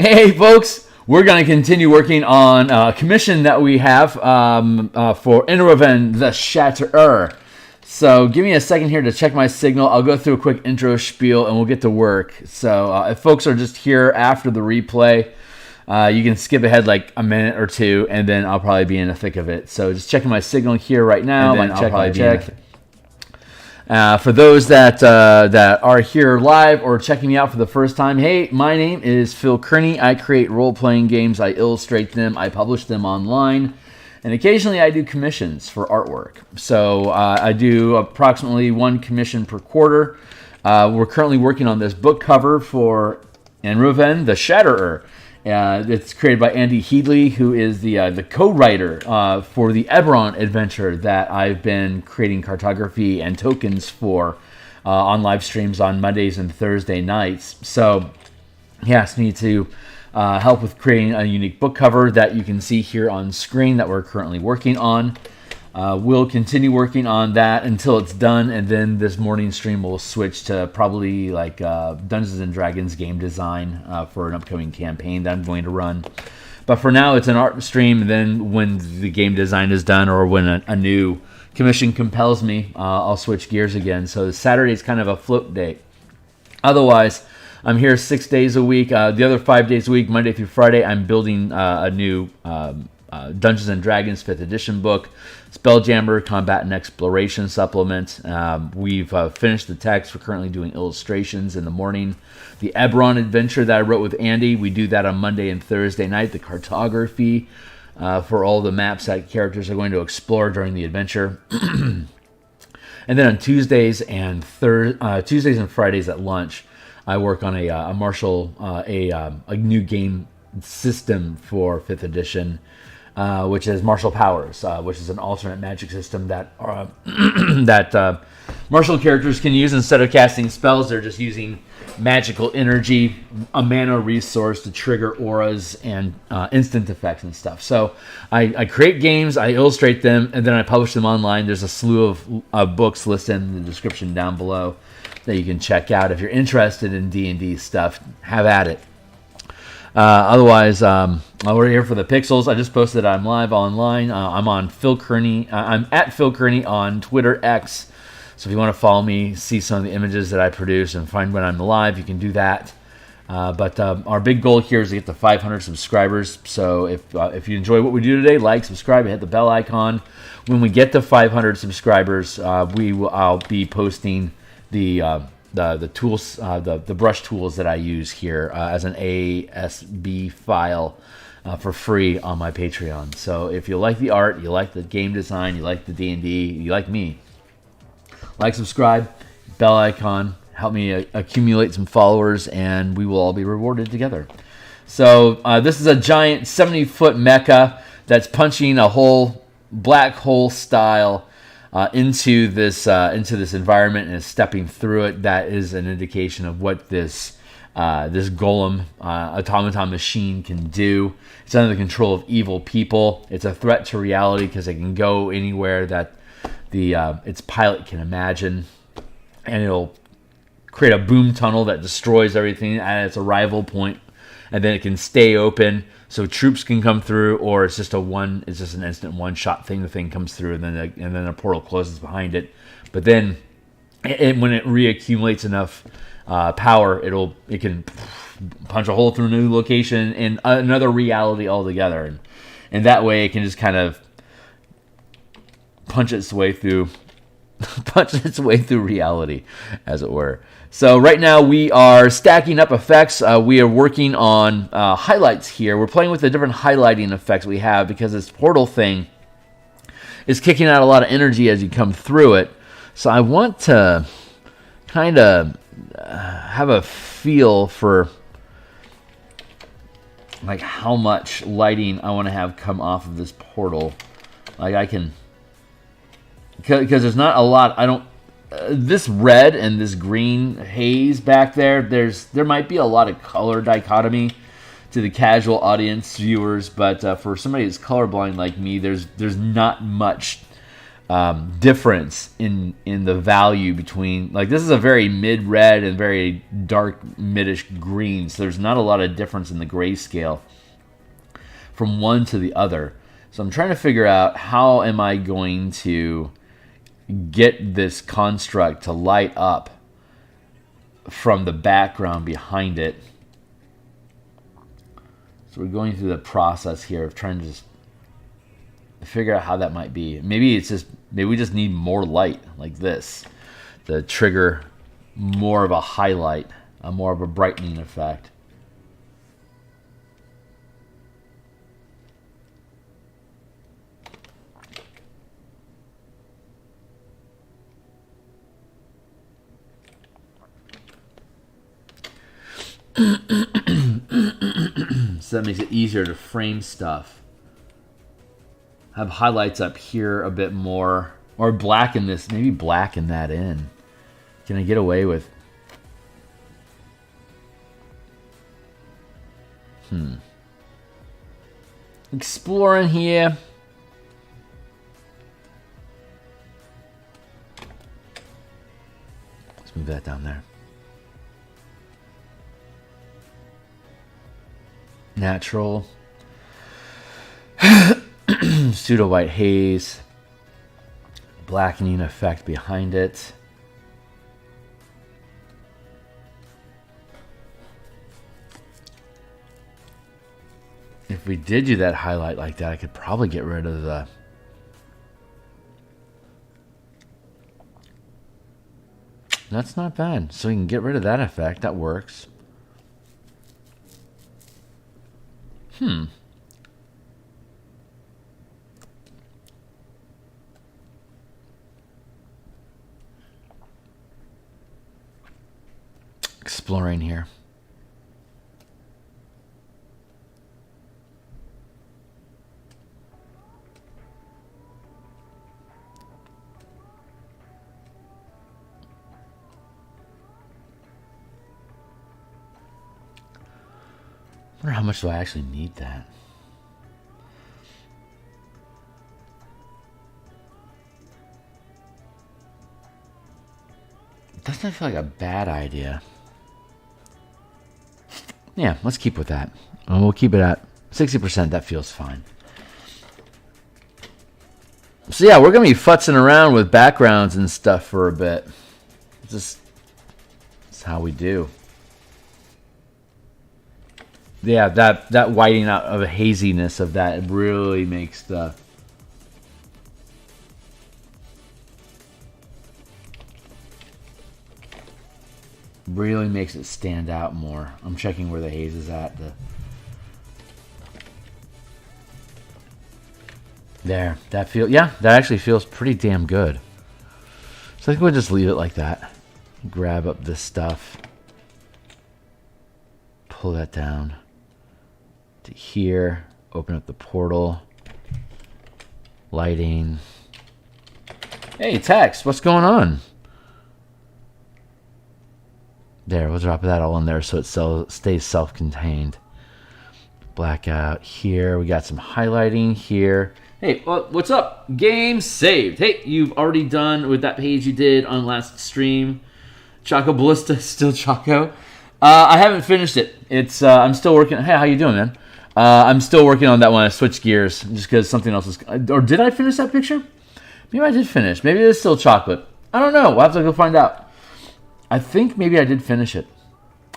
Hey, folks, we're going to continue working on a commission that we have for Inroven the Shatterer. So give me a second here to check my signal. I'll go through a quick intro spiel and we'll get to work. So if folks are just here after the replay, you can skip ahead like a minute or two, and then I'll probably be in the thick of it. So just checking my signal here right now. And then I'll probably check. For those that are here live or checking me out for the first time, hey, my name is Phil Kearney. I create role-playing games. I illustrate them. I publish them online. And occasionally I do commissions for artwork. So I do approximately one commission per quarter. We're currently working on this book cover for Inroven the Shatterer. It's created by Andy Headley, who is the co-writer for the Eberron adventure that I've been creating cartography and tokens for on live streams on Mondays and Thursday nights. So he asked me to help with creating a unique book cover that you can see here on screen that we're currently working on. We'll continue working on that until it's done, and then this morning stream will switch to probably like Dungeons and Dragons game design for an upcoming campaign that I'm going to run. But for now, it's an art stream, and then when the game design is done or when a new commission compels me, I'll switch gears again. So Saturday is kind of a float day. Otherwise, I'm here 6 days a week. The other 5 days a week, Monday through Friday, I'm building a new Dungeons and Dragons 5th edition book, Spelljammer Combat and Exploration supplement. We've finished the text. We're currently doing illustrations in the morning. The Eberron adventure that I wrote with Andy, we do that on Monday and Thursday night. The cartography for all the maps that characters are going to explore during the adventure. And then on Tuesdays and Fridays at lunch, I work on a new game system for 5th edition. Which is Martial Powers, which is an alternate magic system that martial characters can use instead of casting spells. They're just using magical energy, a mana resource to trigger auras and instant effects and stuff. So I create games, I illustrate them, and then I publish them online. There's a slew of books listed in the description down below that you can check out. If you're interested in D&D stuff, have at it. Otherwise, we're here for the pixels. I just posted I'm live online. I'm on Phil Kearney. I'm at Phil Kearney on Twitter X. So if you want to follow me, see some of the images that I produce, and find when I'm live, you can do that. But our big goal here is to get to 500 subscribers. So if you enjoy what we do today, like, subscribe, and hit the bell icon. When we get to 500 subscribers, I'll be posting the tools, the brush tools that I use here as an ASB file for free on my Patreon. So if you like the art, you like the game design, you like the D&D, you like me, like, subscribe, bell icon, help me accumulate some followers, and we will all be rewarded together. So this is a giant 70-foot mecha that's punching a whole black hole style into this environment and is stepping through it. That is an indication of what this golem automaton machine can do. It's under the control of evil people. It's a threat to reality because it can go anywhere that its pilot can imagine, and it'll create a boom tunnel that destroys everything at its arrival point, and then it can stay open so troops can come through, or it's just an instant one-shot thing. The thing comes through, and then a portal closes behind it. But then, when it reaccumulates enough power, it can punch a hole through a new location in another reality altogether, and that way it can just kind of punch its way through reality, as it were. So right now we are stacking up effects. We are working on highlights here. We're playing with the different highlighting effects we have because this portal thing is kicking out a lot of energy as you come through it. So I want to kind of have a feel for like how much lighting I want to have come off of this portal. Like I can, because there's not a lot. I don't. This red and this green haze back there, there might be a lot of color dichotomy to the casual audience viewers, but for somebody that's colorblind like me, there's not much difference in the value between, like, this is a very mid red and very dark middish green, so there's not a lot of difference in the grayscale from one to the other. So I'm trying to figure out how am I going to get this construct to light up from the background behind it. So we're going through the process here of trying to just figure out how that might be. Maybe we just need more light like this to trigger more of a highlight, more of a brightening effect. So that makes it easier to frame stuff. Have highlights up here a bit more, or blacken this, maybe blacken that in. Can I get away with? Exploring here. Let's move that down there. Natural. Pseudo white haze. Blackening effect behind it. If we did do that highlight like that, I could probably get rid of the... That's not bad. So we can get rid of that effect. That works. Exploring here. I wonder how much do I actually need that? Doesn't feel like a bad idea. Yeah, let's keep with that. And we'll keep it at 60%. That feels fine. So yeah, we're going to be futzing around with backgrounds and stuff for a bit. That's how we do. Yeah, that whitening out of a haziness of that, it really makes the... Really makes it stand out more. I'm checking where the haze is at. There, that that actually feels pretty damn good. So I think we'll just leave it like that. Grab up this stuff. Pull that down to here. Open up the portal. Lighting. Hey, text, what's going on? There, we'll drop that all in there so it stays self-contained. Blackout here. We got some highlighting here. Hey, what's up? Game saved. Hey, you've already done with that page you did on last stream. Choco Ballista, still Choco. I haven't finished it. It's I'm still working. Hey, how you doing, man? I'm still working on that one. I switched gears just because something else is... Or did I finish that picture? Maybe I did finish. Maybe it is still chocolate. I don't know. We'll have to go find out. I think maybe I did finish it.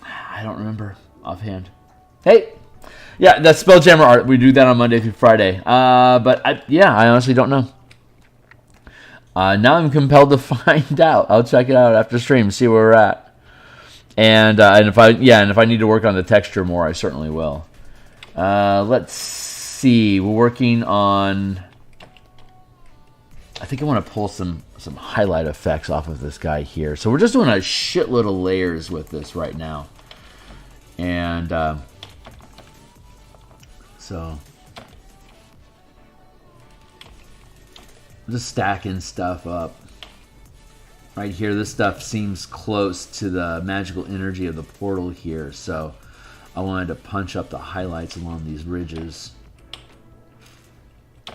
I don't remember offhand. Hey, yeah, that's Spelljammer art. We do that on Monday through Friday. But I honestly don't know. Now I'm compelled to find out. I'll check it out after stream, see where we're at. And if I need to work on the texture more, I certainly will. Let's see. We're working on... I think I want to pull some highlight effects off of this guy here. So we're just doing a shitload of layers with this right now. And so I'm just stacking stuff up. Right here, this stuff seems close to the magical energy of the portal here. So I wanted to punch up the highlights along these ridges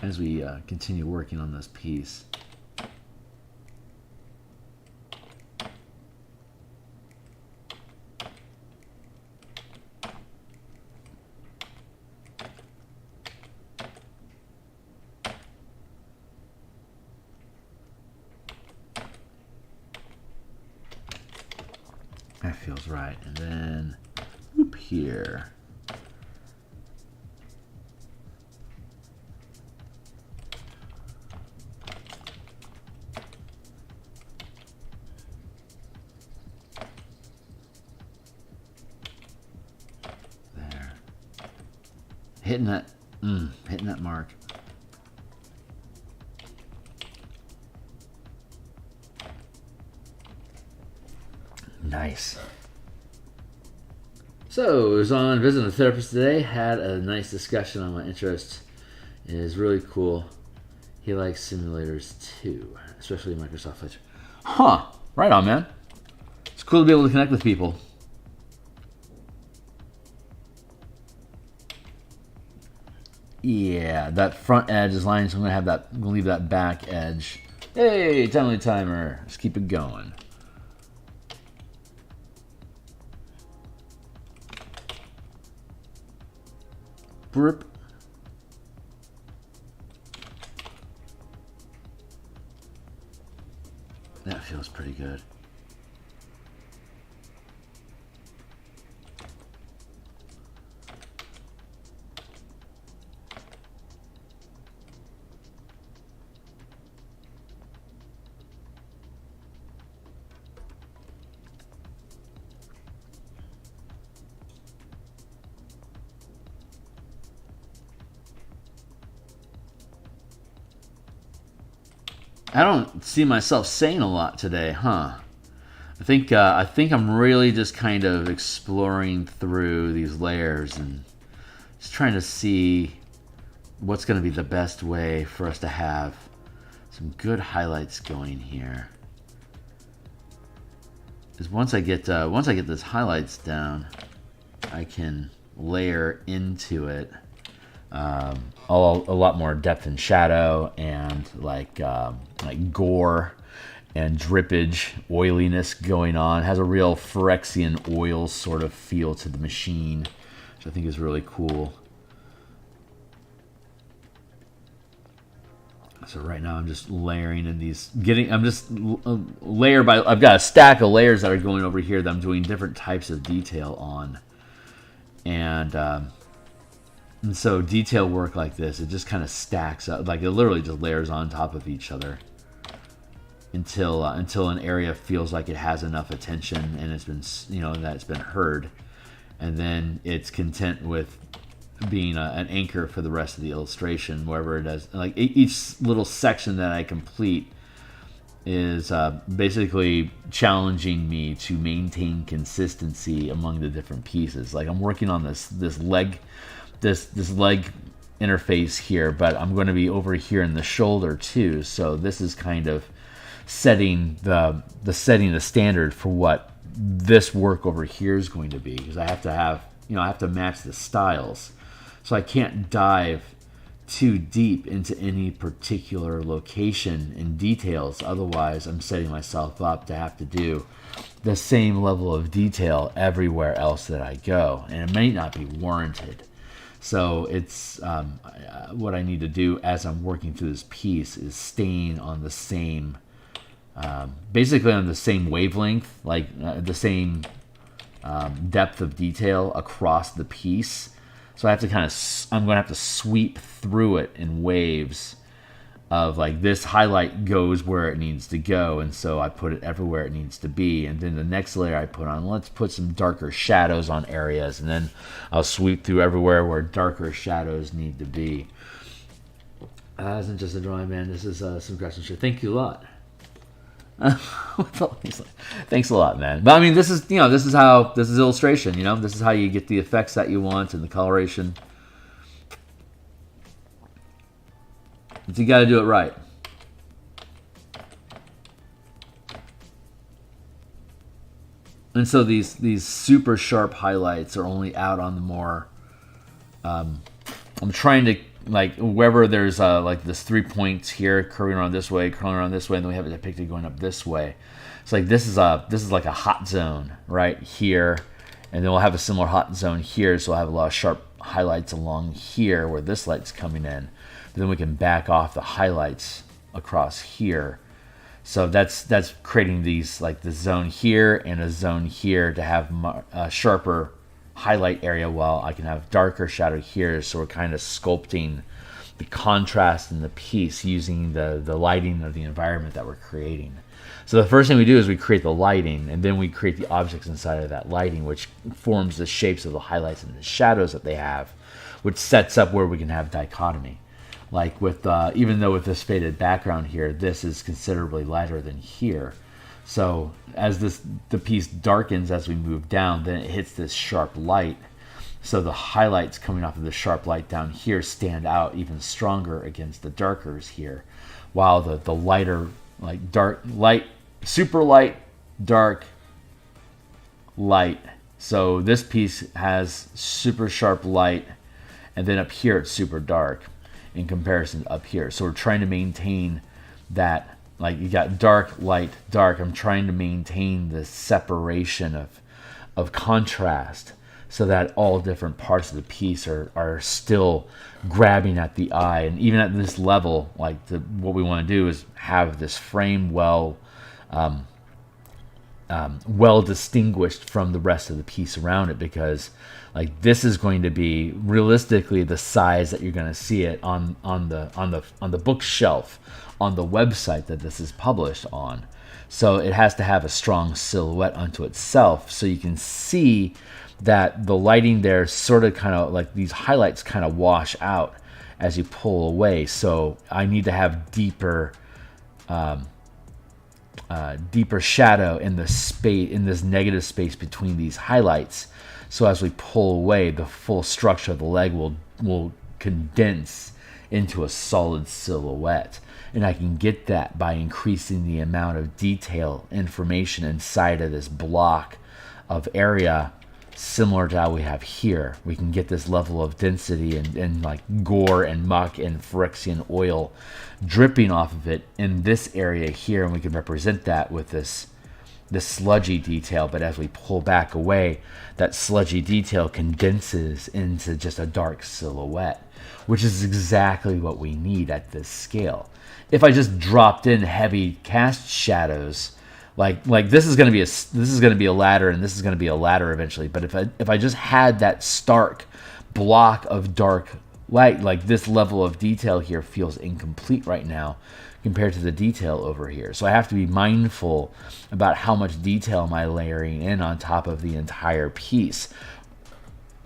as we continue working on this piece. That feels right. And then, whoop, here. There. Hitting that mark. Nice. So I was on visiting a therapist today. Had a nice discussion on my interests. It is really cool. He likes simulators too, especially Microsoft Flight. Huh. Right on, man. It's cool to be able to connect with people. Yeah, that front edge is lying, so I'm gonna leave that back edge. Hey, timely timer. Let's keep it going. Burp. That feels pretty good. I don't see myself saying a lot today, huh? I think I'm really just kind of exploring through these layers and just trying to see what's going to be the best way for us to have some good highlights going here. Because once I get this highlights down, I can layer into it a lot more depth and shadow and like gore and drippage, oiliness going on. It has a real Phyrexian oil sort of feel to the machine, which I think is really cool. So right now I'm just layering in these, layer by, I've got a stack of layers that are going over here that I'm doing different types of detail on. And so detail work like this, it just kind of stacks up, like it literally just layers on top of each other until an area feels like it has enough attention and it's been, that it's been heard, and then it's content with being an anchor for the rest of the illustration, wherever it is. Like each little section that I complete is basically challenging me to maintain consistency among the different pieces. Like I'm working on this leg interface here, but I'm going to be over here in the shoulder too. So this is kind of setting the standard for what this work over here is going to be, because I have to match the styles. So I can't dive too deep into any particular location in details. Otherwise, I'm setting myself up to have to do the same level of detail everywhere else that I go, and it may not be warranted. So it's what I need to do as I'm working through this piece is staying on the same, basically on the same wavelength, like the same depth of detail across the piece. So I have to I'm going to have to sweep through it in waves of like this highlight goes where it needs to go, and so I put it everywhere it needs to be, and then the next layer I put on, let's put some darker shadows on areas, and then I'll sweep through everywhere where darker shadows need to be. This isn't just a drawing, man. This is some craftsmanship. Thank you a lot. Thanks a lot, man. But I mean, this is illustration. This is how you get the effects that you want and the coloration. But you got to do it right. And so these super sharp highlights are only out on the more. I'm trying to, like, wherever there's like this 3 points here curving around this way, and then we have it depicted going up this way. It's like this is like a hot zone right here, and then we'll have a similar hot zone here. So I'll have a lot of sharp highlights along here where this light's coming in. But then we can back off the highlights across here. So that's creating these, like the zone here and a zone here to have a sharper highlight area, while I can have darker shadow here. So we're kind of sculpting the contrast in the piece using the lighting of the environment that we're creating. So the first thing we do is we create the lighting, and then we create the objects inside of that lighting, which forms the shapes of the highlights and the shadows that they have, which sets up where we can have dichotomy. Like with, even though with this faded background here, this is considerably lighter than here. So as the piece darkens as we move down, then it hits this sharp light. So the highlights coming off of the sharp light down here stand out even stronger against the darkers here, while the lighter, like dark, light, super light, dark, light. So this piece has super sharp light, and then up here it's super dark in comparison to up here. So we're trying to maintain that, like you got dark, light, dark. I'm trying to maintain the separation of contrast, so that all different parts of the piece are still grabbing at the eye. And even at this level, like what we want to do is have this frame well distinguished from the rest of the piece around it, because like this is going to be realistically the size that you're going to see it on the bookshelf on the website that this is published on. So it has to have a strong silhouette unto itself, so you can see that the lighting there sort of kind of like these highlights kind of wash out as you pull away. So I need to have deeper shadow in the space, in this negative space between these highlights. So as we pull away, the full structure of the leg will condense into a solid silhouette. And I can get that by increasing the amount of detail information inside of this block of area, similar to how we have here. We can get this level of density and like gore and muck and Phyrexian oil dripping off of it in this area here, and we can represent that with this sludgy detail. But as we pull back away, that sludgy detail condenses into just a dark silhouette, which is exactly what we need at this scale. If I just dropped in heavy cast shadows, like this is going to be a ladder, and this is going to be a ladder eventually. But if I just had that stark block of dark light, like this level of detail here feels incomplete right now compared to the detail over here. So I have to be mindful about how much detail am I layering in on top of the entire piece,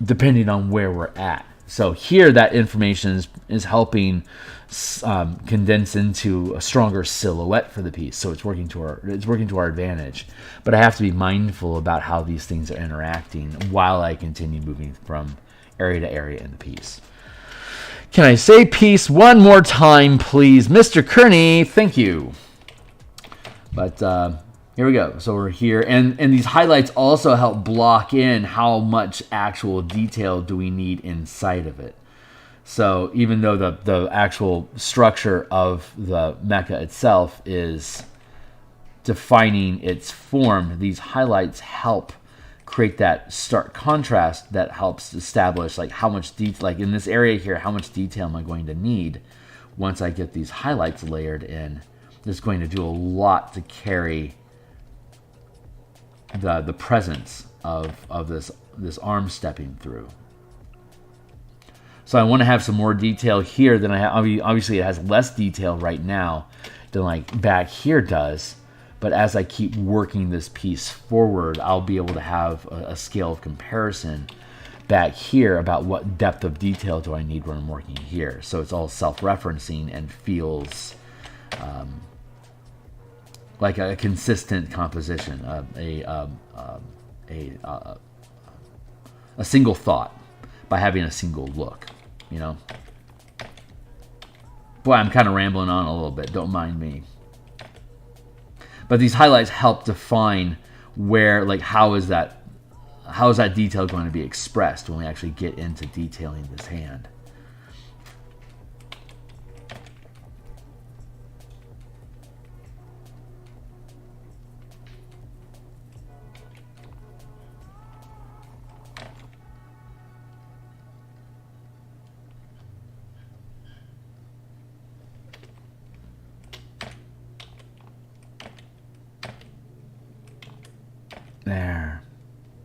depending on where we're at. So here, that information is helping condense into a stronger silhouette for the piece. So it's working to our advantage. But I have to be mindful about how these things are interacting while I continue moving from area to area in the piece. Can I say piece one more time, please, Mr. Kearney? Thank you. But here we go. So we're here, and these highlights also help block in how much actual detail do we need inside of it. So even though the actual structure of the mecha itself is defining its form, these highlights help create that stark contrast that helps establish like how much detail, like in this area here, how much detail am I going to need once I get these highlights layered in. It's going to do a lot to carry the presence of this arm stepping through. So I want to have some more detail here than I have. Obviously, it has less detail right now than like back here does. But as I keep working this piece forward, I'll be able to have a scale of comparison back here about what depth of detail do I need when I'm working here. So it's all self-referencing and feels like a consistent composition, a single thought by having a single look, you know. Boy, I'm kind of rambling on a little bit. Don't mind me. But these highlights help define where, like, how is that detail going to be expressed when we actually get into detailing this hand.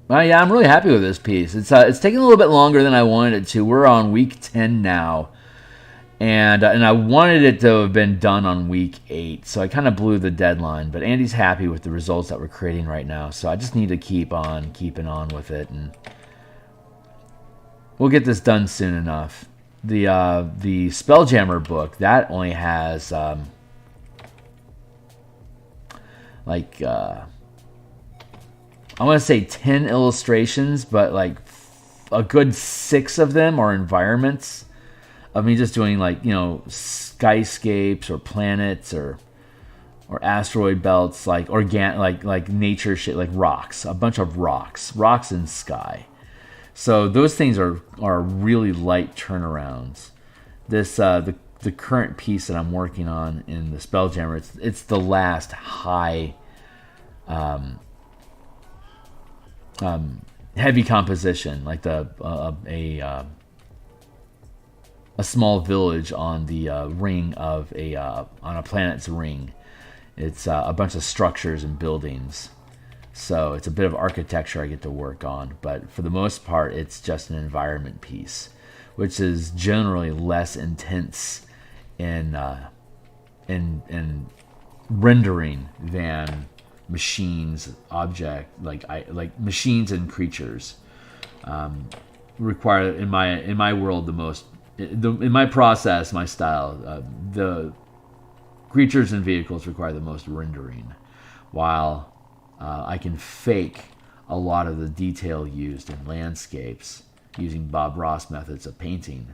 Yeah, I'm really happy with this piece. It's taking a little bit longer than I wanted it to. We're on week 10 now, and I wanted it to have been done on week 8, so I kind of blew the deadline. But Andy's happy with the results that we're creating right now, so I just need to keep on keeping on with it, and we'll get this done soon enough. The Spelljammer book, that only has I want to say 10 illustrations, but like a good 6 of them are environments of me just doing like, skyscapes or planets or asteroid belts, like like nature shit, like rocks, a bunch of rocks in sky. So those things are really light turnarounds. This the current piece that I'm working on in the Spelljammer, it's the last high heavy composition, like a small village on the ring of on a planet's ring. It's a bunch of structures and buildings, so it's a bit of architecture I get to work on. But for the most part, it's just an environment piece, which is generally less intense in rendering than machines, like machines and creatures require in my world the most. In my process, my style, the creatures and vehicles require the most rendering, while I can fake a lot of the detail used in landscapes using Bob Ross methods of painting.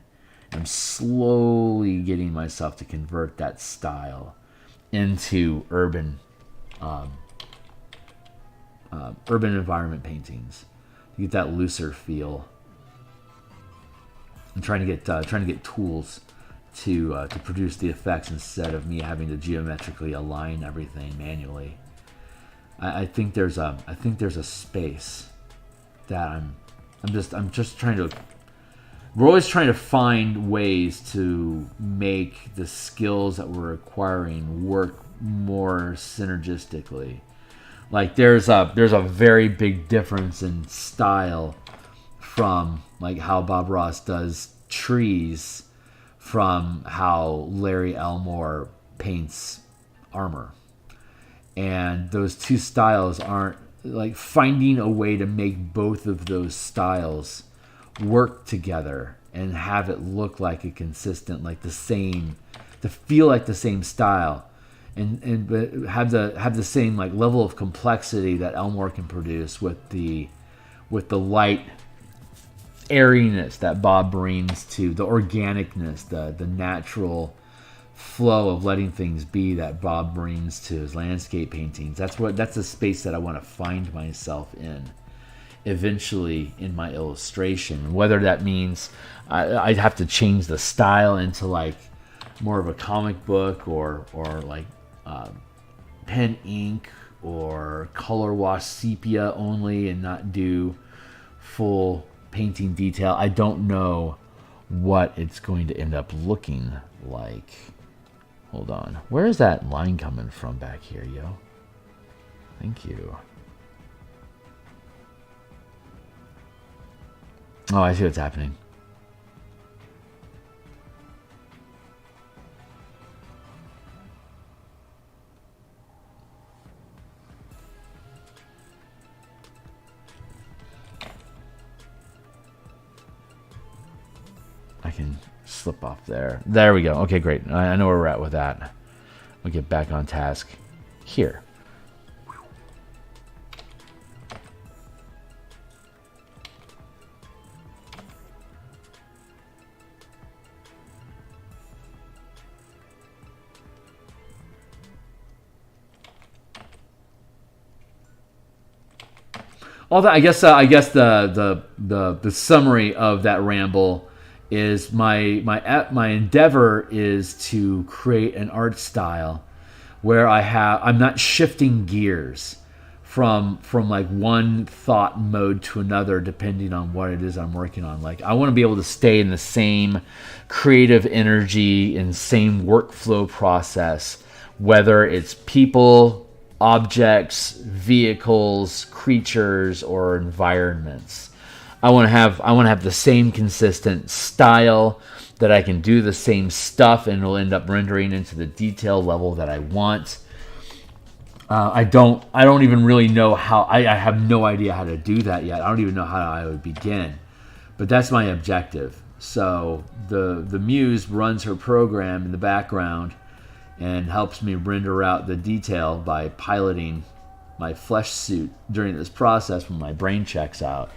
I'm slowly getting myself to convert that style into urban environment paintings to get that looser feel. I'm trying to get tools to produce the effects instead of me having to geometrically align everything manually. I think there's a space that I'm just trying to. We're always trying to find ways to make the skills that we're acquiring work more synergistically. Like there's a very big difference in style from like how Bob Ross does trees from how Larry Elmore paints armor. And those two styles aren't like finding a way to make both of those styles work together and have it look like a consistent, like the same, to feel like the same style, and have the same like level of complexity that Elmore can produce with the light airiness that Bob brings to the organicness, the natural flow of letting things be that Bob brings to his landscape paintings. That's the space that I want to find myself in eventually in my illustration. Whether that means I'd have to change the style into like more of a comic book or like pen ink or color wash sepia only and not do full painting detail. I don't know what it's going to end up looking like. Hold on. Where is that line coming from back here, yo? Thank you. Oh, I see what's happening. I can slip off there. There we go. Okay, great. I know where we're at with that. We'll get back on task here. All that, I guess the summary of that ramble is my endeavor is to create an art style where I'm not shifting gears from like one thought mode to another depending on what it is I'm working on. Like I want to be able to stay in the same creative energy and same workflow process, whether it's people, objects, vehicles, creatures, or environments. I want to have the same consistent style, that I can do the same stuff and it'll end up rendering into the detail level that I want. I don't even really know how. I have no idea how to do that yet. I don't even know how I would begin, but that's my objective. So the Muse runs her program in the background and helps me render out the detail by piloting my flesh suit during this process when my brain checks out.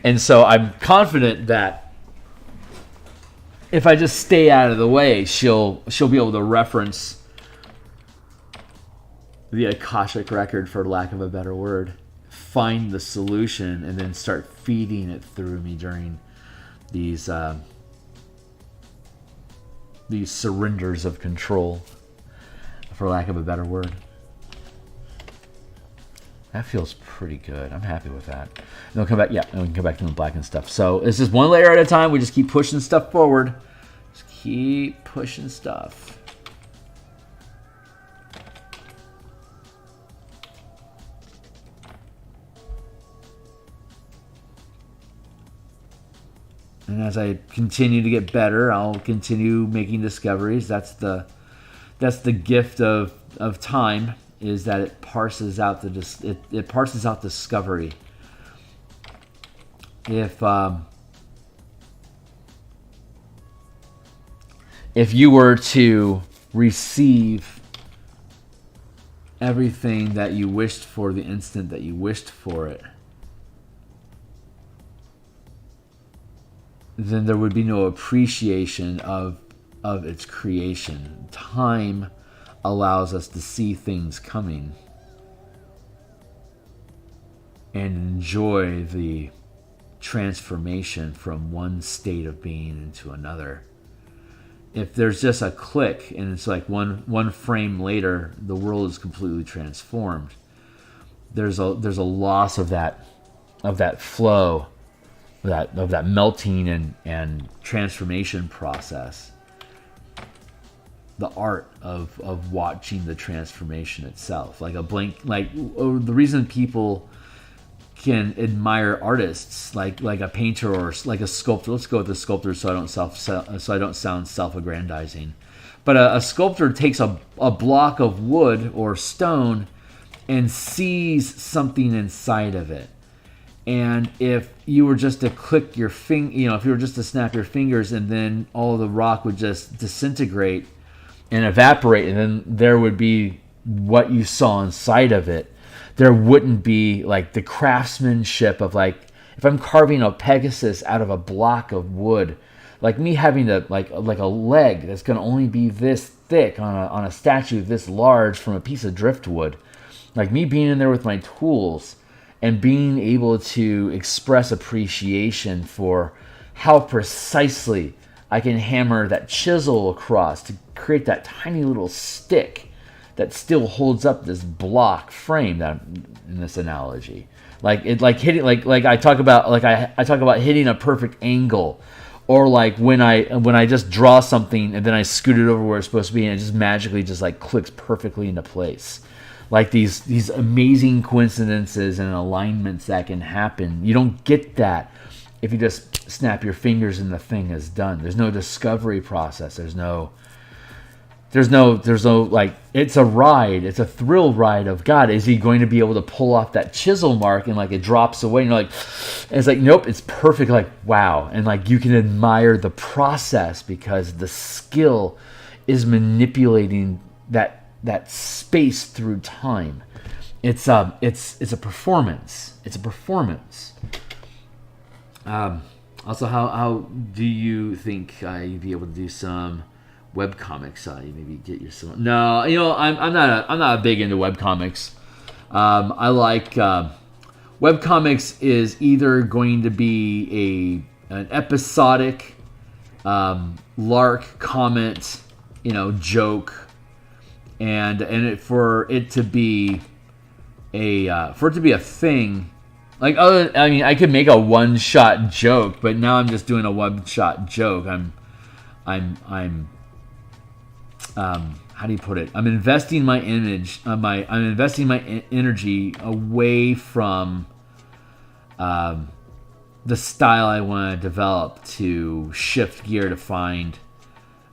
And so I'm confident that if I just stay out of the way, she'll be able to reference the Akashic record, for lack of a better word, find the solution, and then start feeding it through me during these surrenders of control, for lack of a better word. That feels pretty good. I'm happy with that. And we'll come back. Yeah, and we can come back to the black and stuff. So it's just one layer at a time. We just keep pushing stuff forward. Just keep pushing stuff. And as I continue to get better, I'll continue making discoveries. That's the gift of time, is that it parses out it parses out discovery. If you were to receive everything that you wished for the instant that you wished for it, then there would be no appreciation of its creation. Time allows us to see things coming and enjoy the transformation from one state of being into another. If there's just a click and it's like one frame later, the world is completely transformed. There's a loss of that flow, of that melting and transformation process. The art of watching the transformation itself, like the reason people can admire artists like a painter or like a sculptor. Let's go with the sculptor so I don't sound self-aggrandizing. But a sculptor takes a block of wood or stone and sees something inside of it. And if you were just to click your if you were just to snap your fingers, and then all the rock would just disintegrate and evaporate, and then there would be what you saw inside of it. There wouldn't be like the craftsmanship of, like, if I'm carving a Pegasus out of a block of wood, like me having like a leg that's going to only be this thick on a statue this large from a piece of driftwood, like me being in there with my tools and being able to express appreciation for how precisely I can hammer that chisel across to create that tiny little stick that still holds up this block frame, that in this analogy. Like hitting, like I talk about hitting a perfect angle, or like when I just draw something and then I scoot it over where it's supposed to be and it just magically just like clicks perfectly into place. Like these amazing coincidences and alignments that can happen. You don't get that if you just snap your fingers and the thing is done. There's no discovery process. There's no like, it's a ride. It's a thrill ride of, God, is he going to be able to pull off that chisel mark, and like it drops away and you're like, and it's like, nope, it's perfect. Like, wow. And like you can admire the process because the skill is manipulating that space through time. It's a performance. It's a performance. Also, how do you think you'd be able to do some webcomics? You maybe get you some. No, I'm not big into webcomics. I like webcomics is either going to be an episodic lark comment, joke, and for it to be a thing. Like, I could make a one-shot joke, but now I'm just doing a one-shot joke. I'm how do you put it? I'm investing my energy away from the style I want to develop to shift gear to find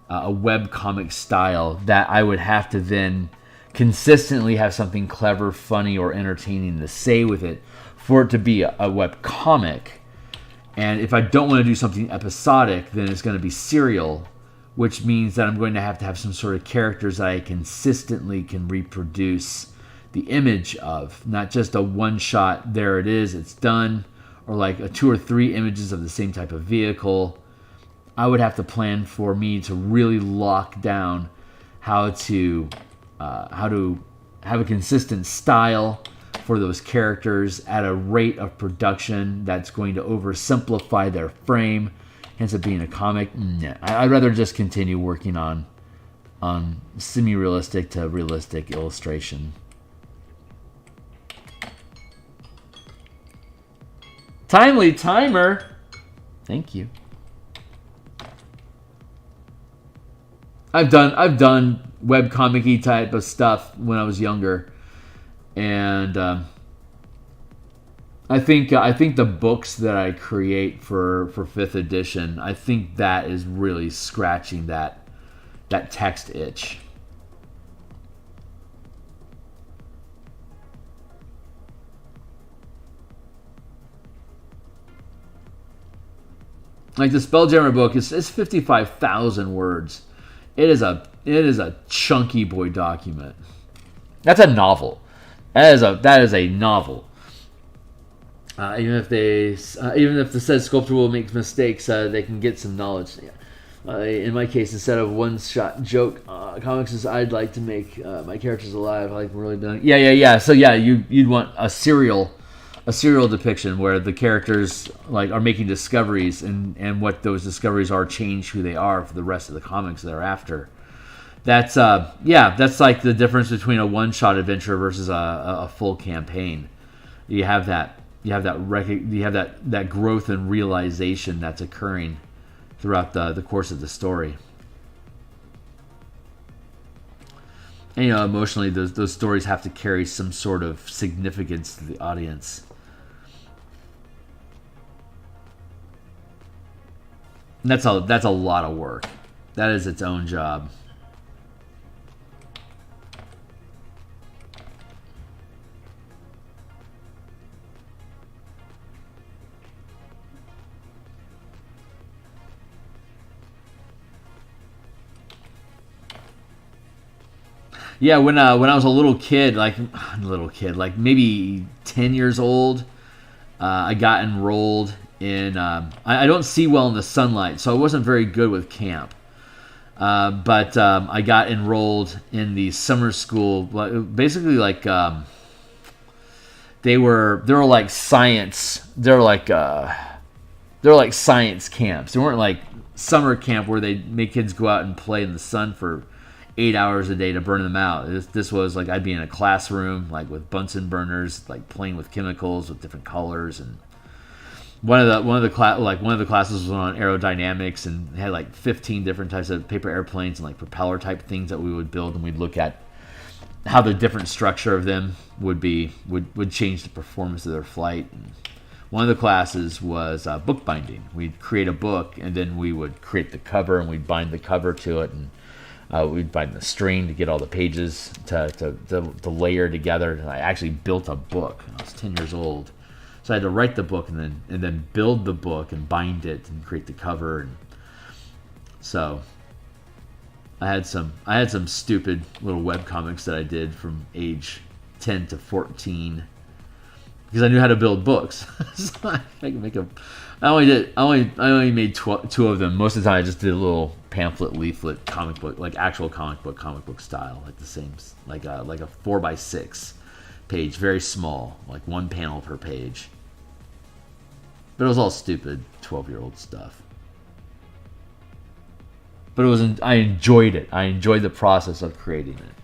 a webcomic style that I would have to then consistently have something clever, funny, or entertaining to say with it for it to be a webcomic. And if I don't want to do something episodic, then it's going to be serial, which means that I'm going to have some sort of characters that I consistently can reproduce the image of. Not just a one-shot, there it is, it's done, or like a 2 or 3 images of the same type of vehicle. I would have to plan for me to really lock down how to have a consistent style for those characters at a rate of production that's going to oversimplify their frame, hence it being a comic. Nah, I'd rather just continue working on semi-realistic to realistic illustration. Timely timer. Thank you. I've done webcomic-y type of stuff when I was younger, and I think the books that I create for 5th edition, I think that is really scratching that text itch. Like the Spelljammer book is 55,000 words. It is a chunky boy document. That's a novel. That is a novel. Even if the said sculptor will make mistakes, they can get some knowledge. In my case, instead of one-shot joke comics, is I'd like to make my characters alive. I like really done. Yeah. So yeah, you'd want a serial depiction where the characters like are making discoveries, and what those discoveries are change who they are for the rest of the comics thereafter. That's like the difference between a one-shot adventure versus a full campaign. You have that growth and realization that's occurring throughout the course of the story. And emotionally, those stories have to carry some sort of significance to the audience. And that's a lot of work. That is its own job. Yeah, when I was a little kid, like maybe 10 years old, I got enrolled in. I don't see well in the sunlight, so I wasn't very good with camp. But I got enrolled in the summer school, basically like they were like science. They're like science camps. They weren't like summer camp where they make kids go out and play in the sun for 8 hours a day to burn them out. This was like I'd be in a classroom like with Bunsen burners, like playing with chemicals with different colors, and one of the classes was on aerodynamics, and had like 15 different types of paper airplanes and like propeller type things that we would build, and we'd look at how the different structure of them would change the performance of their flight. And one of the classes was bookbinding. We'd create a book, and then we would create the cover, and we'd bind the cover to it, and we'd bind the string to get all the pages to layer together. And I actually built a book when I was 10 years old. So I had to write the book and then build the book and bind it and create the cover. And so I had some stupid little web comics that I did from age 10 to 14 because I knew how to build books. So I could make them. I only made 2 of them. Most of the time I just did a little pamphlet, leaflet, comic book, like actual comic book style, like the same, like a 4x6 page, very small, like 1 panel per page. But it was all stupid 12-year-old stuff. But I enjoyed it. I enjoyed the process of creating it.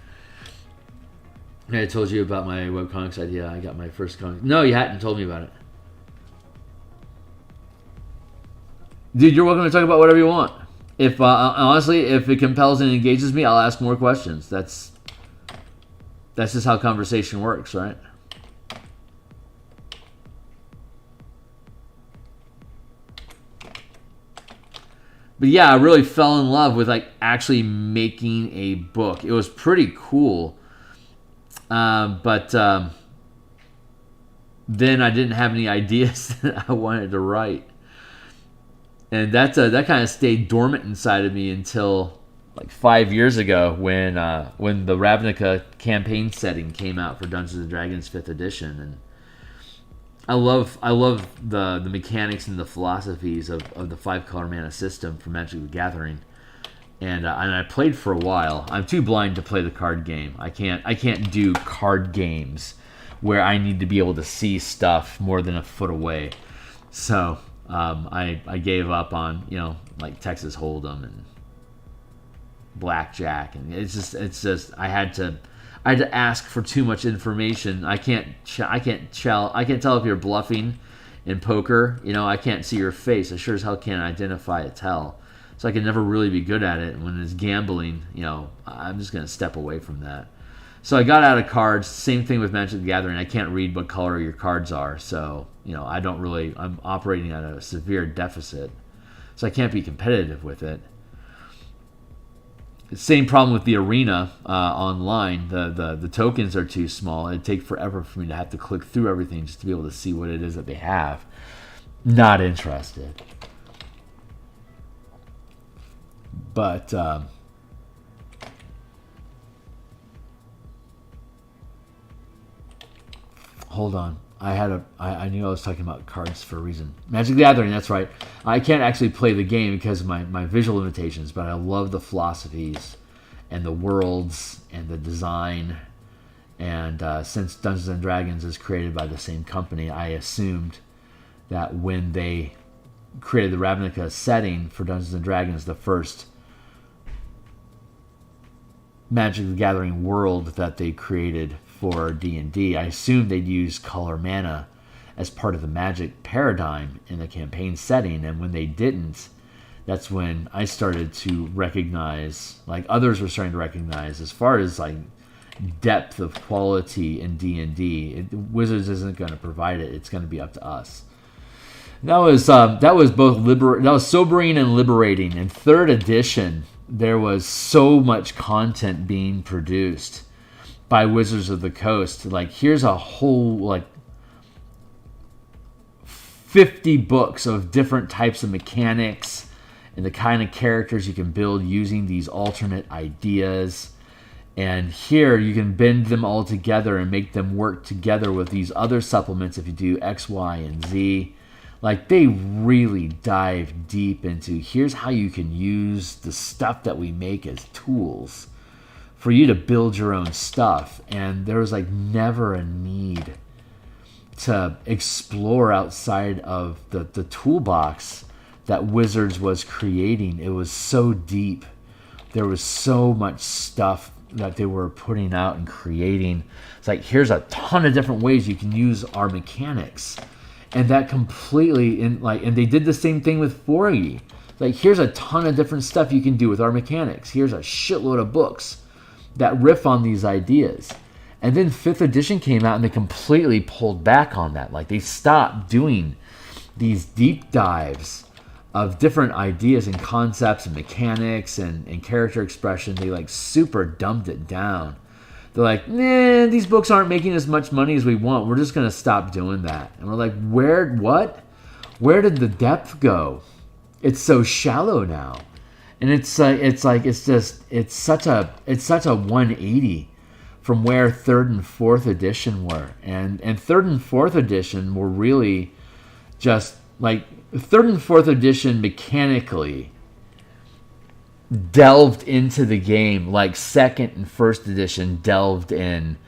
And I told you about my webcomics idea. I got my first comic. No, you hadn't told me about it. Dude, you're welcome to talk about whatever you want. If honestly, if it compels and engages me, I'll ask more questions. That's just how conversation works, right? But yeah, I really fell in love with like actually making a book. It was pretty cool. But then I didn't have any ideas that I wanted to write, and that kind of stayed dormant inside of me until like 5 years ago when the Ravnica campaign setting came out for Dungeons and Dragons 5th edition, and I love the mechanics and the philosophies of the 5-color mana system for Magic the Gathering. And I played for a while. I'm too blind to play the card game. I can't do card games where I need to be able to see stuff more than a foot away. So I gave up on like Texas Hold'em and blackjack, and it's just I had to ask for too much information. I can't tell if you're bluffing in poker. I can't see your face. I sure as hell can't identify a tell. So I can never really be good at it. And when it's gambling, I'm just going to step away from that. So I got out of cards. Same thing with Magic the Gathering. I can't read what color your cards are. So, I'm operating at a severe deficit. So I can't be competitive with it. Same problem with the arena online. The tokens are too small. It'd take forever for me to have to click through everything just to be able to see what it is that they have. Not interested. But hold on. I knew I was talking about cards for a reason. Magic the Gathering, that's right. I can't actually play the game because of my visual limitations, but I love the philosophies and the worlds and the design. And since Dungeons and Dragons is created by the same company, I assumed that when they created the Ravnica setting for Dungeons and Dragons, the first Magic the Gathering world that they created for D&D, I assumed they'd use color mana as part of the Magic paradigm in the campaign setting, and when they didn't, that's when I started to recognize, like others were starting to recognize, as far as like depth of quality in D&D, Wizards isn't going to provide it. It's going to be up to us. That was both that was sobering and liberating. In 3rd edition, there was so much content being produced by Wizards of the Coast. Like, here's a whole, like, 50 books of different types of mechanics and the kind of characters you can build using these alternate ideas. And here you can bend them all together and make them work together with these other supplements if you do X, Y, and Z. Like, they really dive deep into here's how you can use the stuff that we make as tools for you to build your own stuff. And there was like never a need to explore outside of the toolbox that Wizards was creating. It was so deep. There was so much stuff that they were putting out and creating. It's like, here's a ton of different ways you can use our mechanics. And that completely, and they did the same thing with 4E. Like, here's a ton of different stuff you can do with our mechanics. Here's a shitload of books that riff on these ideas. And then 5th edition came out and they completely pulled back on that. Like, they stopped doing these deep dives of different ideas and concepts and mechanics and character expression. They like super dumbed it down. They're like, nah, these books aren't making as much money as we want. We're just going to stop doing that. And we're like, what? Where did the depth go? It's so shallow now. And it's such a 180 from where 3rd and 4th edition were. And 3rd and 4th edition were really just like 3rd and 4th edition mechanically delved into the game like 2nd and 1st edition delved in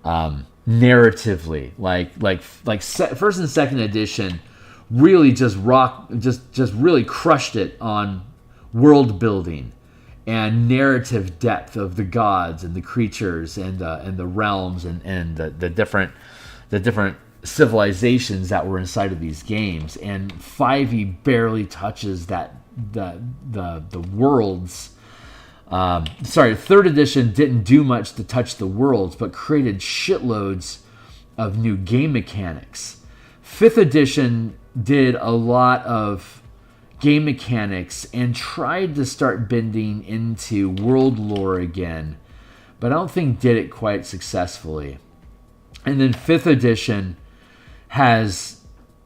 narratively. Like 1st and 2nd edition really just really crushed it on world building and narrative depth of the gods and the creatures and the realms and the different civilizations that were inside of these games. And 5e barely touches that the worlds. Third edition didn't do much to touch the worlds, but created shitloads of new game mechanics. Fifth edition did a lot of game mechanics and tried to start bending into world lore again, but I don't think did it quite successfully. And then fifth edition has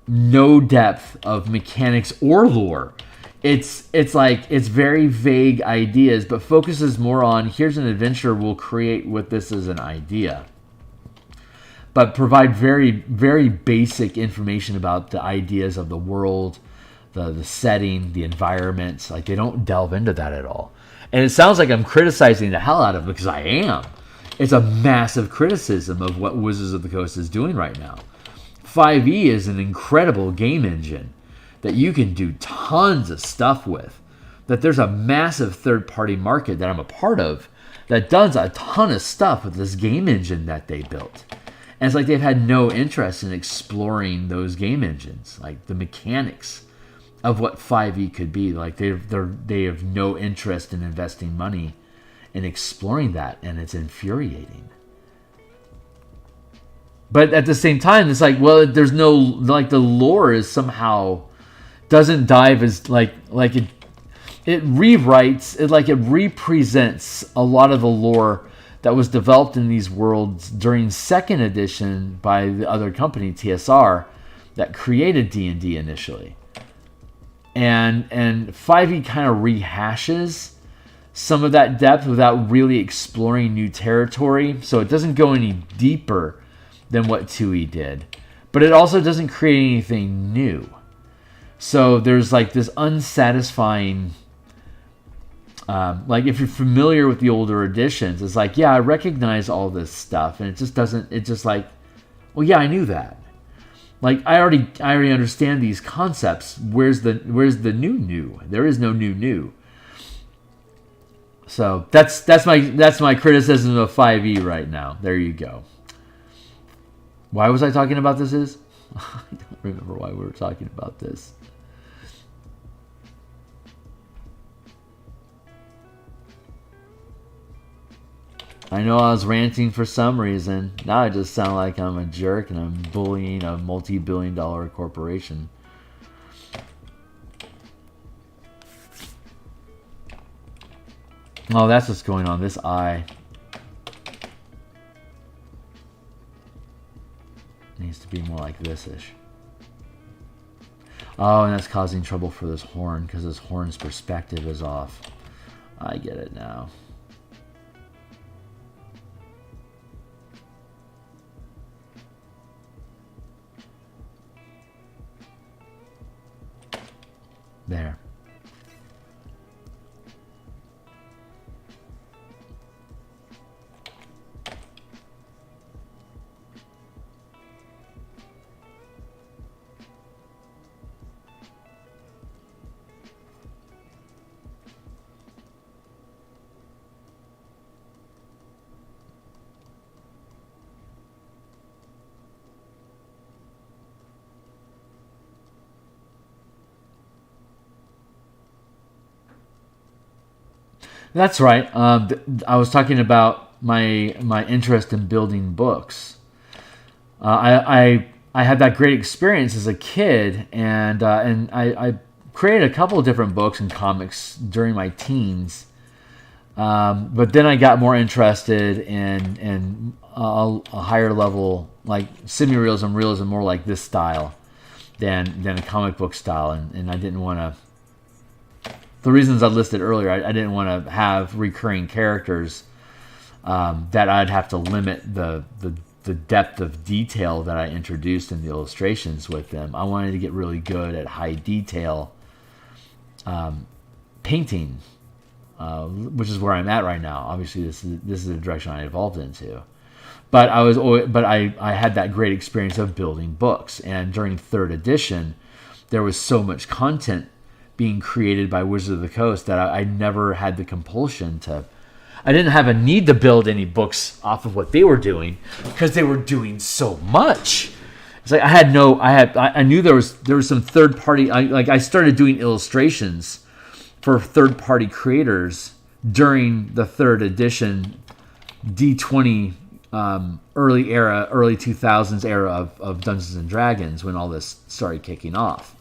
no depth of mechanics or lore. It's very vague ideas, but focuses more on here's an adventure we'll create with this as an idea. But provide very, very basic information about the ideas of the world, the setting, the environment. Like, they don't delve into that at all. And it sounds like I'm criticizing the hell out of it, because I am. It's a massive criticism of what Wizards of the Coast is doing right now. 5e is an incredible game engine that you can do tons of stuff with. That there's a massive third-party market that I'm a part of that does a ton of stuff with this game engine that they built. And it's like they've had no interest in exploring those game engines, like the mechanics of what 5e could be. Like they have no interest in investing money in exploring that, and it's infuriating. But at the same time, it's like, well, there's no, like, the lore is somehow doesn't dive as like it rewrites it, like it represents a lot of the lore that was developed in these worlds during second edition by the other company, TSR, that created D&D initially. And 5e kind of rehashes some of that depth without really exploring new territory. So it doesn't go any deeper than what 2e did. But it also doesn't create anything new. So there's like this unsatisfying... like, if you're familiar with the older editions, it's like, yeah, I recognize all this stuff, and it just doesn't. It's just like, well, yeah, I knew that. Like, I already understand these concepts. Where's the new? There is no new. So that's my criticism of 5e right now. There you go. Why was I talking about this? I don't remember why we were talking about this. I know I was ranting for some reason. Now I just sound like I'm a jerk and I'm bullying a multi-billion-dollar corporation. Oh, that's what's going on. This eye needs to be more like this-ish. Oh, and that's causing trouble for this horn because this horn's perspective is off. I get it now. There. That's right. I was talking about my interest in building books. I had that great experience as a kid, and I created a couple of different books and comics during my teens. But then I got more interested in a higher level, like semi-realism, realism, more like this style than a comic book style, and I didn't want to. The reasons I listed earlier, I didn't want to have recurring characters that I'd have to limit the depth of detail that I introduced in the illustrations with them. I wanted to get really good at high detail painting, which is where I'm at right now. Obviously, this is the direction I evolved into. But I had that great experience of building books, and during third edition, there was so much content being created by Wizards of the Coast that I never had the compulsion to. I didn't have a need to build any books off of what they were doing because they were doing so much. It's like I knew there was some third party. I started doing illustrations for third-party creators during the third edition D20 early 2000s era of Dungeons and Dragons, when all this started kicking off.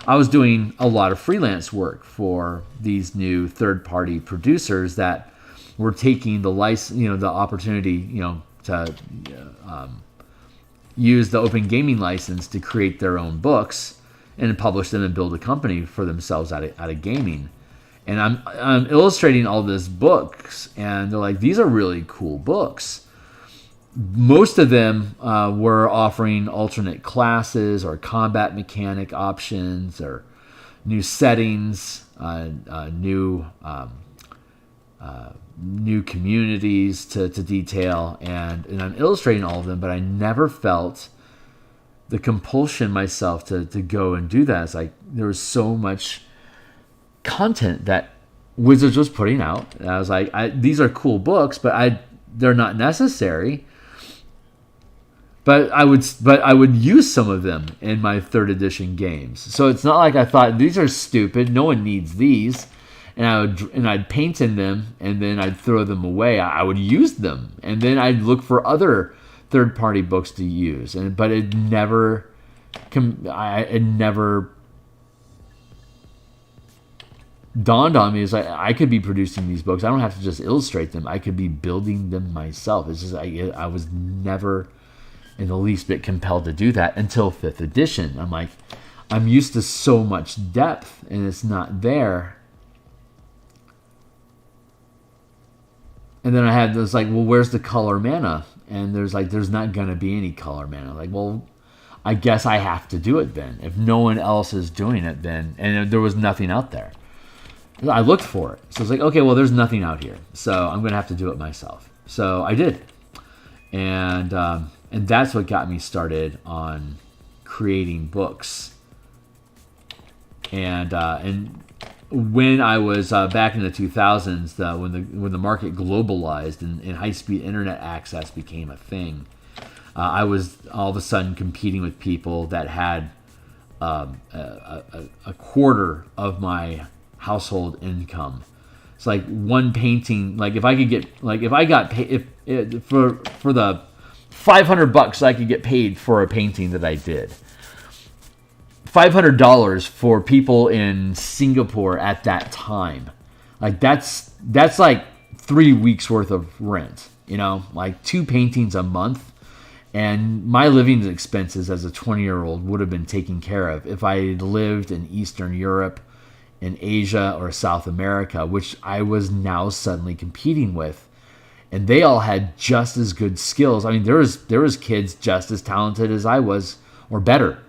I was doing a lot of freelance work for these new third-party producers that were taking the license, the opportunity, to use the open gaming license to create their own books and publish them and build a company for themselves out of gaming. And I'm illustrating all these books, and they're like, these are really cool books. Most of them were offering alternate classes or combat mechanic options or new settings, new communities to detail, and I'm illustrating all of them, but I never felt the compulsion myself to go and do that. It's like there was so much content that Wizards was putting out, and I was like, these are cool books, but they're not necessary. But I would use some of them in my third edition games. So it's not like I thought these are stupid, no one needs these, and I'd paint in them and then I'd throw them away. I would use them, and then I'd look for other third-party books to use. But it never dawned on me is like, I could be producing these books. I don't have to just illustrate them. I could be building them myself. It's just I was never in the least bit compelled to do that until 5th edition. I'm like, I'm used to so much depth, and it's not there. And then I had this like, well, where's the color mana? And there's not going to be any color mana. Like, well, I guess I have to do it then. If no one else is doing it, then, and there was nothing out there. I looked for it. So it's like, okay, well, there's nothing out here. So I'm going to have to do it myself. So I did. And that's what got me started on creating books. And when I was back in the 2000s, when the market globalized and high-speed internet access became a thing, I was all of a sudden competing with people that had a quarter of my household income. It's like one painting. Like if I got paid for the $500 I could get paid for a painting that I did. $500 for people in Singapore at that time, like that's like 3 weeks worth of rent. Like 2 paintings a month, and my living expenses as a 20-year-old would have been taken care of if I had lived in Eastern Europe, in Asia, or South America, which I was now suddenly competing with. And they all had just as good skills. I mean, there was kids just as talented as I was, or better,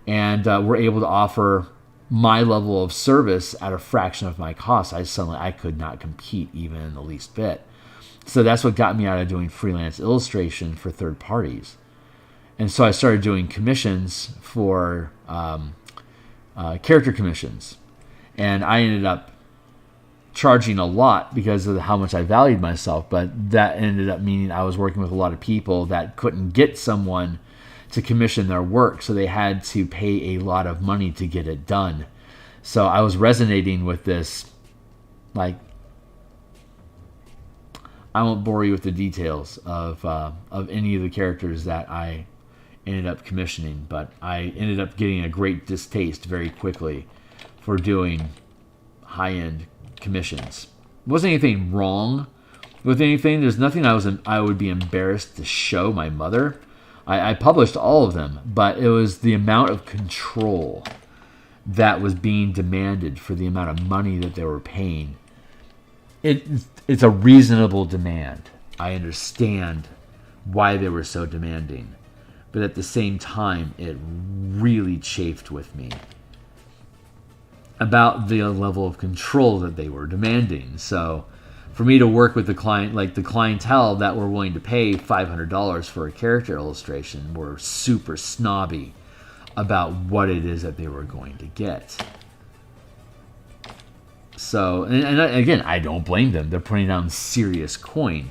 and were able to offer my level of service at a fraction of my cost. I could not compete even in the least bit. So that's what got me out of doing freelance illustration for third parties. And so I started doing commissions for character commissions, and I ended up charging a lot because of how much I valued myself, but that ended up meaning I was working with a lot of people that couldn't get someone to commission their work, so they had to pay a lot of money to get it done. So I was resonating with this, like, I won't bore you with the details of any of the characters that I ended up commissioning, but I ended up getting a great distaste very quickly for doing high-end commissions. Wasn't anything wrong with anything. There's nothing I would be embarrassed to show my mother. I published all of them, but it was the amount of control that was being demanded for the amount of money that they were paying. It's a reasonable demand. I understand why they were so demanding, but at the same time, it really chafed with me about the level of control that they were demanding. So for me to work with the client, like the clientele that were willing to pay $500 for a character illustration, were super snobby about what it is that they were going to get. So, and again, I don't blame them. They're putting down serious coin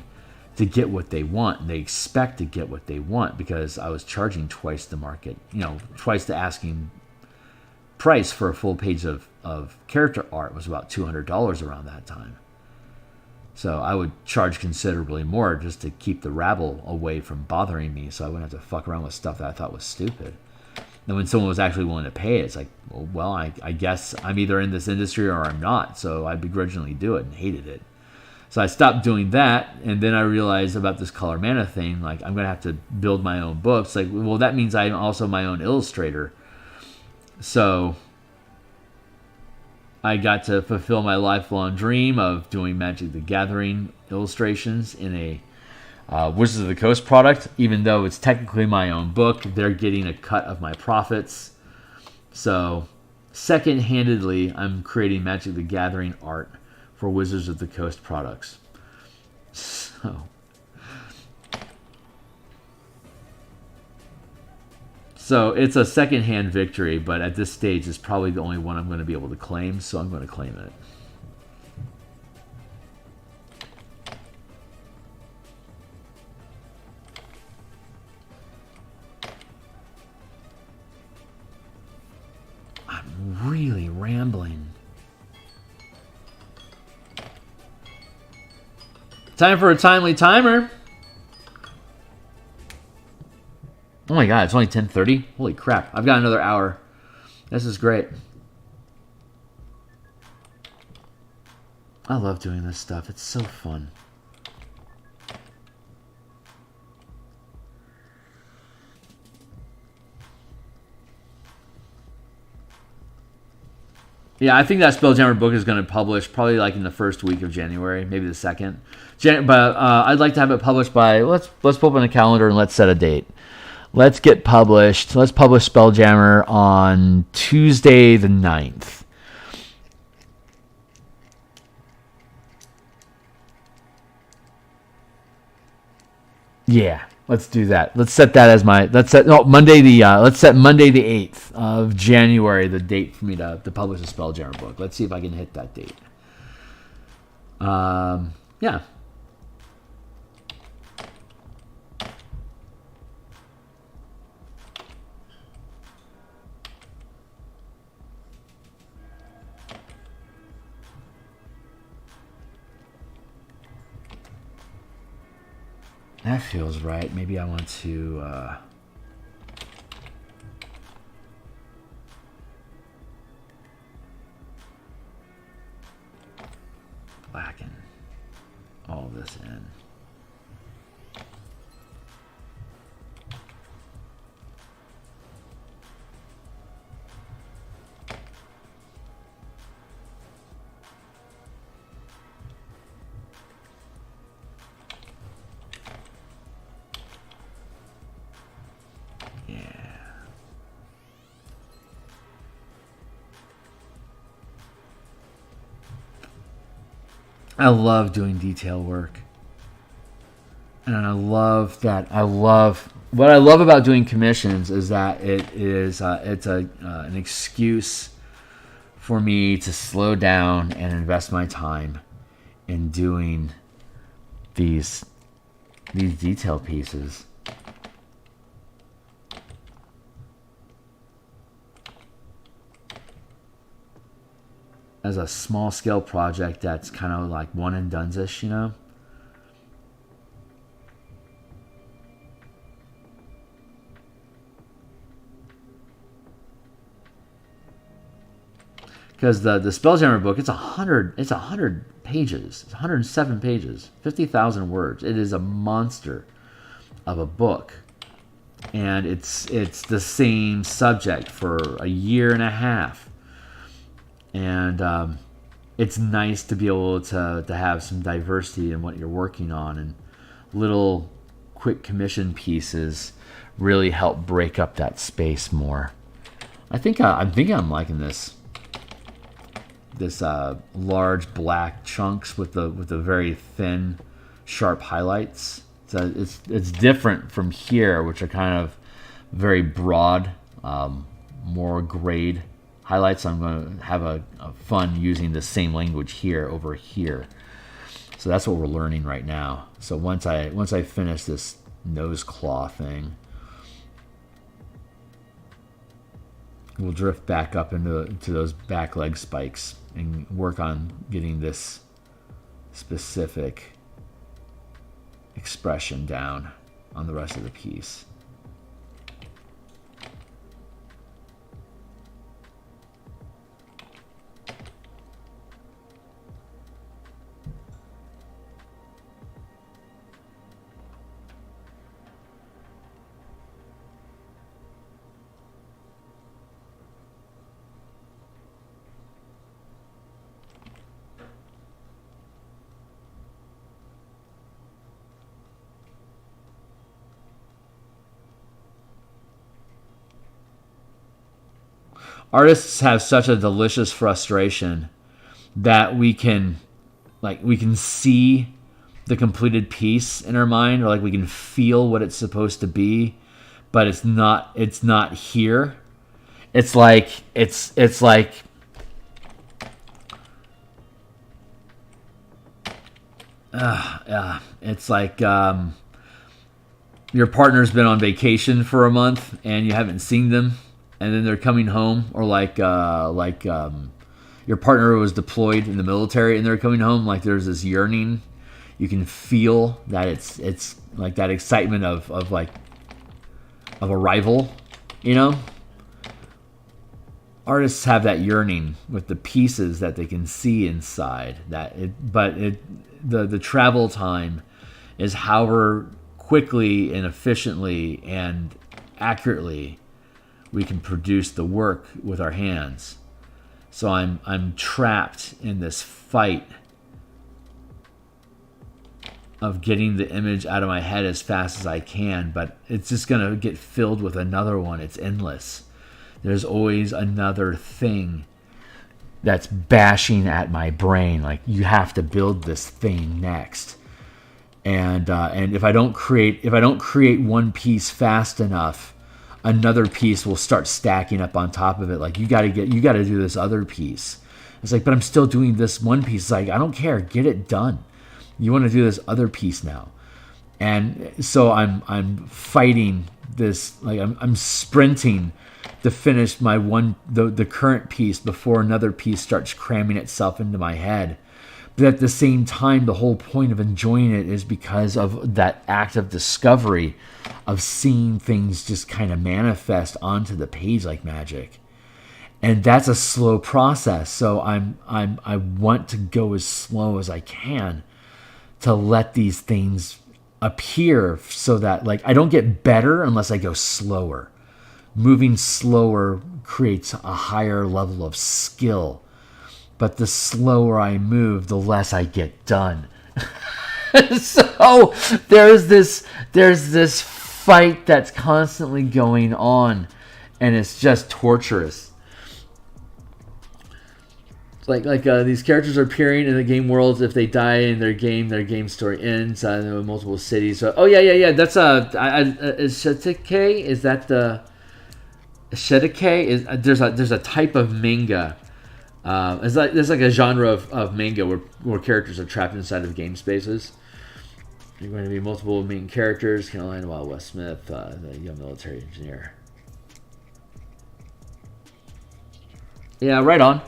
to get what they want, and they expect to get what they want because I was charging twice the market, twice the asking price for a full page of character art was about $200 around that time. So I would charge considerably more just to keep the rabble away from bothering me, so I wouldn't have to fuck around with stuff that I thought was stupid. And when someone was actually willing to pay it, it's like, well, I guess I'm either in this industry or I'm not. So I begrudgingly do it and hated it. So I stopped doing that, and then I realized about this Color Mana thing. Like, I'm going to have to build my own books. Like, well, that means I'm also my own illustrator. So I got to fulfill my lifelong dream of doing Magic the Gathering illustrations in a Wizards of the Coast product. Even though it's technically my own book, they're getting a cut of my profits. So second-handedly, I'm creating Magic the Gathering art for Wizards of the Coast products. So it's a second-hand victory, but at this stage, it's probably the only one I'm going to be able to claim, so I'm going to claim it. I'm really rambling. Time for a timely timer. Oh my god, it's only 10:30? Holy crap, I've got another hour. This is great. I love doing this stuff. It's so fun. Yeah, I think that Spelljammer book is going to publish probably like in the first week of January, maybe the second. But I'd like to have it published by, let's pull up in a calendar and let's set a date. Let's get published. Let's publish Spelljammer on Tuesday the 9th. Yeah, let's do that. Let's set that as my. Let's set Monday the. Let's set Monday the 8th of January, the date for me to publish a Spelljammer book. Let's see if I can hit that date. Yeah. That feels right. Maybe I want to blacken all this in. I love doing detail work. And I love that. What I love about doing commissions is that it's an excuse for me to slow down and invest my time in doing these detail pieces. As a small scale project that's kind of like one and done's-ish, you know? Because the Spelljammer book, it's 100 pages. It's 107 pages, 50,000 words. It is a monster of a book. And it's the same subject for a year and a half. And it's nice to be able to have some diversity in what you're working on, and little quick commission pieces really help break up that space more. I think I'm liking this large black chunks with the very thin, sharp highlights. So it's different from here, which are kind of very broad, more grade highlights. I'm going to have a fun using the same language here over here. So that's what we're learning right now. So once I finish this nose claw thing, we'll drift back up into those back leg spikes and work on getting this specific expression down on the rest of the piece. Artists have such a delicious frustration that we can see the completed piece in our mind, or like we can feel what it's supposed to be, but it's not here. It's like it's like your partner's been on vacation for a month and you haven't seen them, and then they're coming home, or your partner was deployed in the military and they're coming home. Like there's this yearning. You can feel that it's like that excitement of arrival, you know? Artists have that yearning with the pieces that they can see inside. The travel time is however quickly and efficiently and accurately we can produce the work with our hands. So I'm trapped in this fight of getting the image out of my head as fast as I can, but it's just going to get filled with another one. It's endless. There's always another thing that's bashing at my brain. Like, you have to build this thing next. And if I don't create one piece fast enough, another piece will start stacking up on top of it. Like, you got to do this other piece. It's like, but I'm still doing this one piece. It's like, I don't care. Get it done. You want to do this other piece now. And so I'm fighting this, like I'm sprinting to finish the current piece before another piece starts cramming itself into my head. But at the same time, the whole point of enjoying it is because of that act of discovery, of seeing things just kind of manifest onto the page like magic. And that's a slow process. So I want to go as slow as I can to let these things appear, so that, like, I don't get better unless I go slower. Moving slower creates a higher level of skill. But the slower I move, the less I get done. So there's this fight that's constantly going on, and it's just torturous. Like these characters are appearing in the game worlds. If they die in their game story ends. Multiple cities. So, yeah. That's is Shetike? Is that the Shetike? There's a type of manga. There's like a genre of manga where characters are trapped inside of game spaces. You're going to be multiple main characters. Caroline Wild West Smith, the young military engineer. Yeah, right on.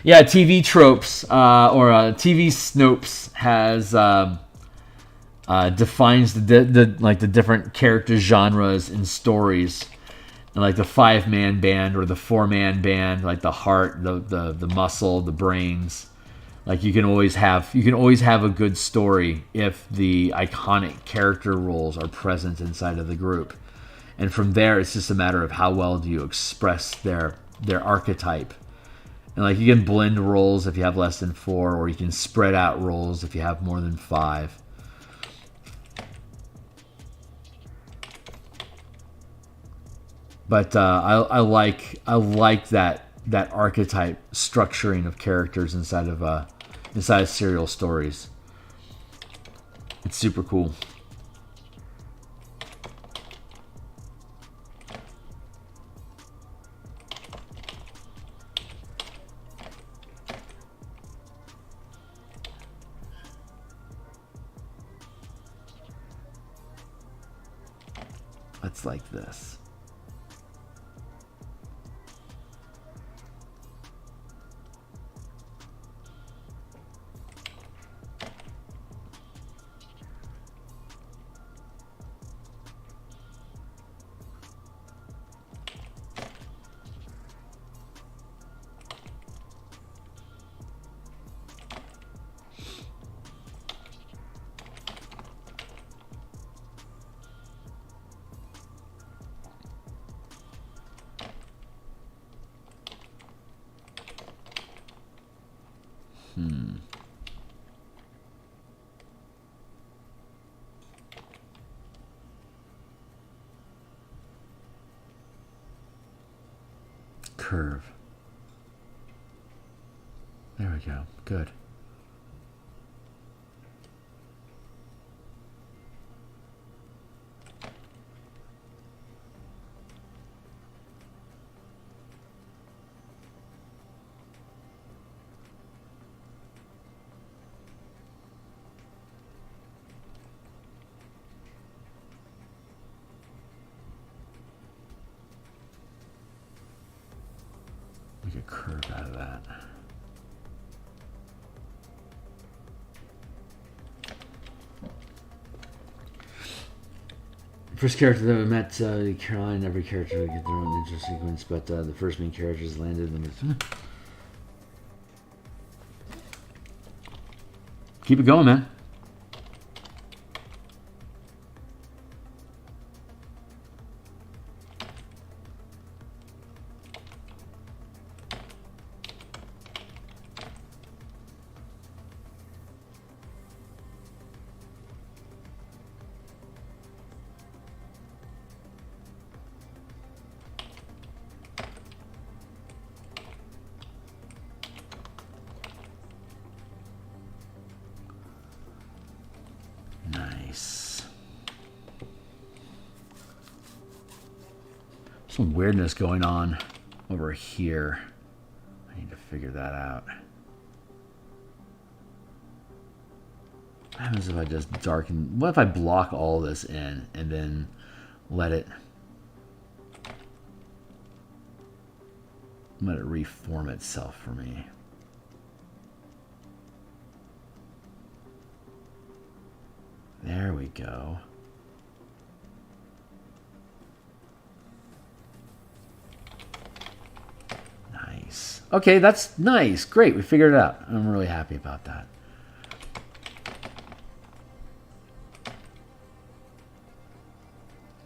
Yeah, TV Tropes or TV Snopes has defines the different character genres in stories, and like the 5-man band or the 4-man band, like the heart, the muscle, the brains. Like you can always have a good story if the iconic character roles are present inside of the group, and from there it's just a matter of how well do you express their archetype. And like you can blend roles if you have less than 4, or you can spread out roles if you have more than 5. But I like that archetype structuring of characters inside of serial stories. It's super cool. Let's like this. Curve. There we go. Good. Make a curve out of that. First character that we met, Caroline. Every character would get their own intro sequence, but the first main characters landed in the. Keep it going, man. Some weirdness going on over here. I need to figure that out. What happens if I just darken? What if I block all this in and then let it reform itself for me? There we go. Nice. Okay, that's nice. Great, we figured it out. I'm really happy about that.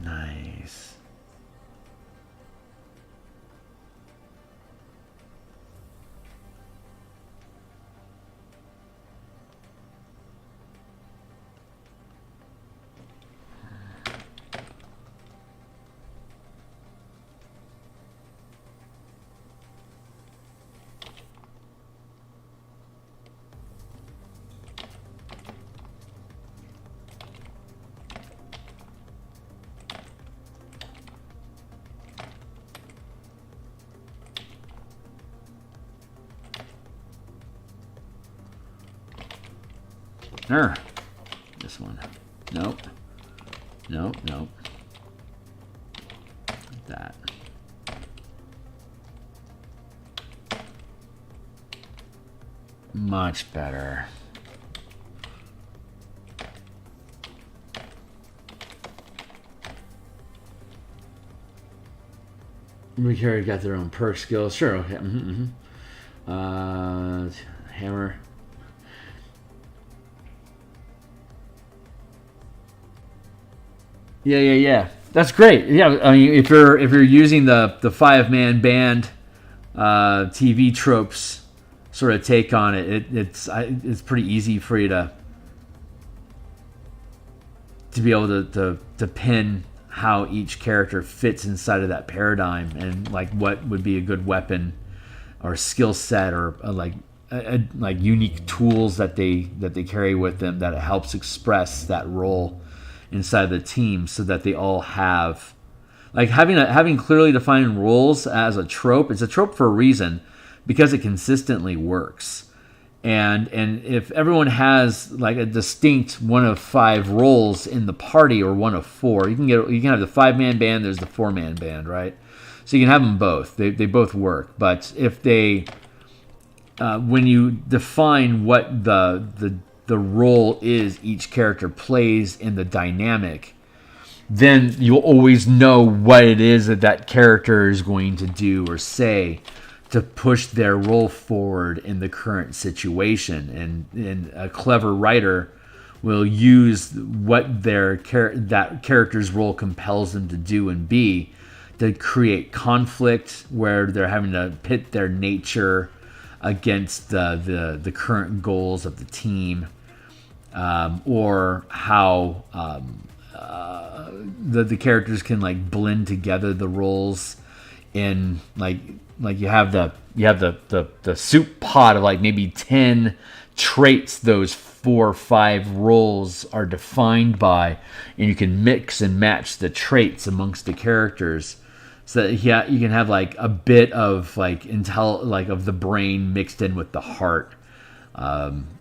Nice. This one. Nope. Nope, nope. Like that. Much better. Every character got their own perk skills. Sure, okay. Hammer. Yeah. That's great. Yeah, I mean, if you're using the 5-man band TV tropes sort of take on it, it's pretty easy for you to be able to pin how each character fits inside of that paradigm and like what would be a good weapon or skill set or like unique tools that they carry with them that helps express that role inside the team, so that they all have like having clearly defined roles as a trope. It's a trope for a reason, because it consistently works. And if everyone has like a distinct one of 5 roles in the party or one of 4, you can have the 5-man band. There's the 4-man band, right? So you can have them both. They both work. But if they when you define what the role is each character plays in the dynamic, then you'll always know what it is that character is going to do or say to push their role forward in the current situation. And a clever writer will use what that character's role compels them to do and be to create conflict where they're having to pit their nature against the current goals of the team, or how the characters can like blend together the roles in like you have the soup pot of like maybe 10 traits those 4 or 5 roles are defined by, and you can mix and match the traits amongst the characters. So yeah, you can have like a bit of like of the brain mixed in with the heart,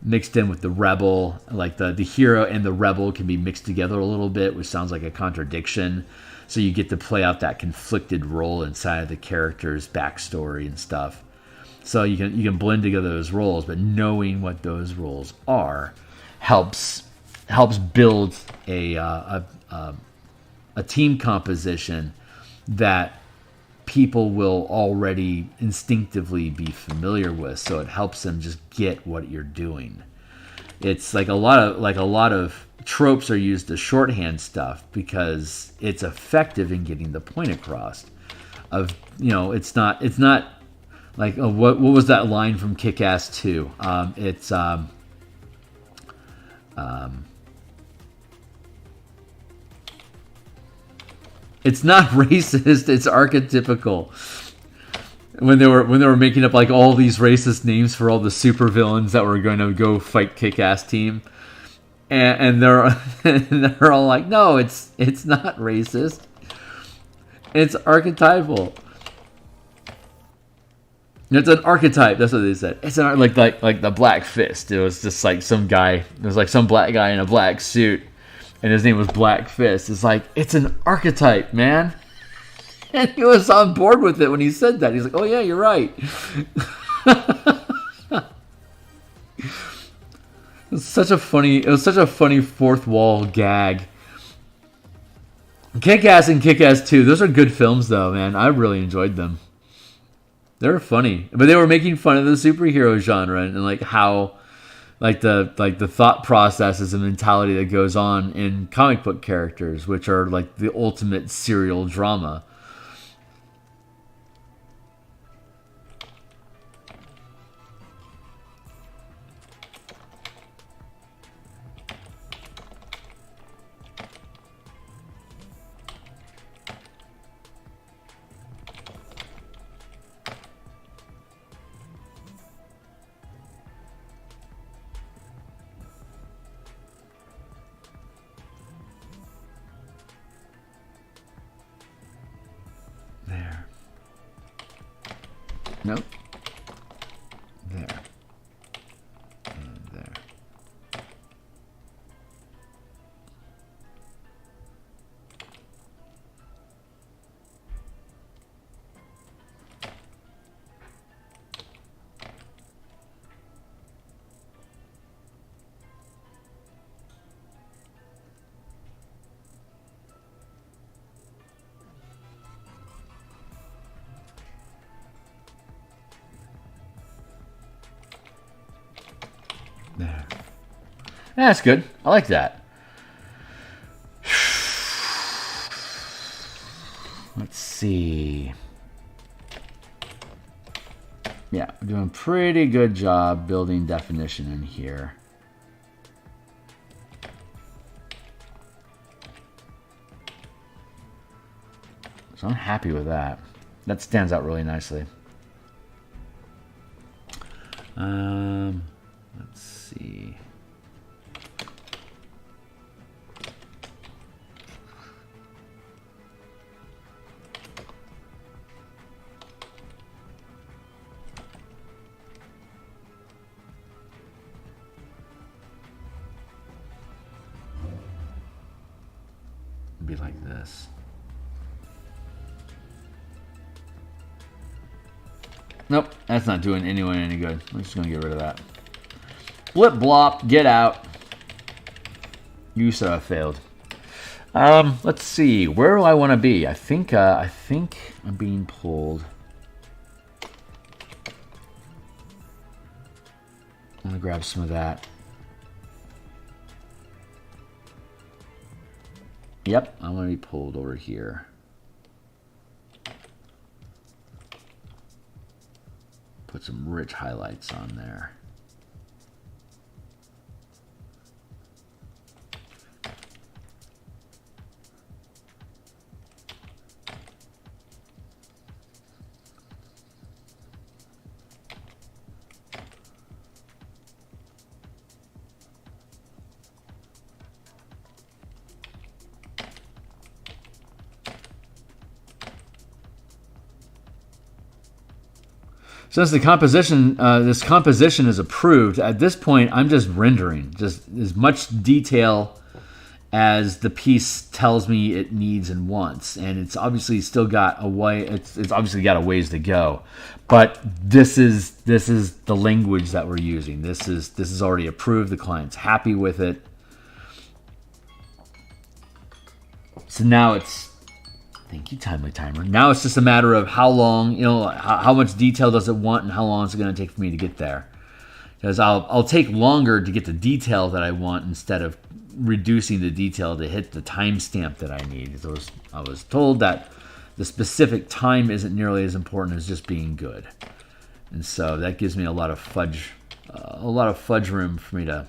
mixed in with the rebel. Like the hero and the rebel can be mixed together a little bit, which sounds like a contradiction. So you get to play out that conflicted role inside of the character's backstory and stuff. So you can blend together those roles, but knowing what those roles are helps build a team composition that people will already instinctively be familiar with, so it helps them just get what you're doing. It's like a lot of tropes are used as shorthand stuff because it's effective in getting the point across. It's not like what was that line from Kick-Ass 2? It's not racist. It's archetypical. When they were making up like all these racist names for all the supervillains that were going to go fight Kick-Ass team, and they're all like, no, it's not racist. It's archetypal. It's an archetype. That's what they said. It's an like the Black Fist. It was just like some guy. It was like some black guy in a black suit. And his name was Black Fist. It's like, it's an archetype, man. And he was on board with it when he said that. He's like, oh yeah, you're right. It was such a funny fourth wall gag. Kick-Ass and Kick-Ass 2, those are good films though, man. I really enjoyed them. They were funny. But they were making fun of the superhero genre and like how the thought processes and mentality that goes on in comic book characters, which are like the ultimate serial drama. There. Nope. There. And there. There. Yeah, that's good. I like that. Let's see. Yeah, we're doing a pretty good job building definition in here. So I'm happy with that. That stands out really nicely. Let's see. be like this. Nope, that's not doing anyone any good. I'm just going to get rid of that. Blip blop, get out. You said I failed. Let's see. Where do I want to be? I think I'm being pulled. I'm going to grab some of that. Yep, I'm going to be pulled over here. Put some rich highlights on there. Since the composition, this composition is approved, at this point, I'm just rendering just as much detail as the piece tells me it needs and wants, and it's obviously still got a way. It's obviously got a ways to go, but this is the language that we're using. This is already approved. The client's happy with it. So now it's. Thank you, Timely Timer. Now it's just a matter of how long, how much detail does it want and how long is it going to take for me to get there. Because I'll take longer to get the detail that I want instead of reducing the detail to hit the timestamp that I need. I was told that the specific time isn't nearly as important as just being good. And so that gives me a lot of fudge room for me to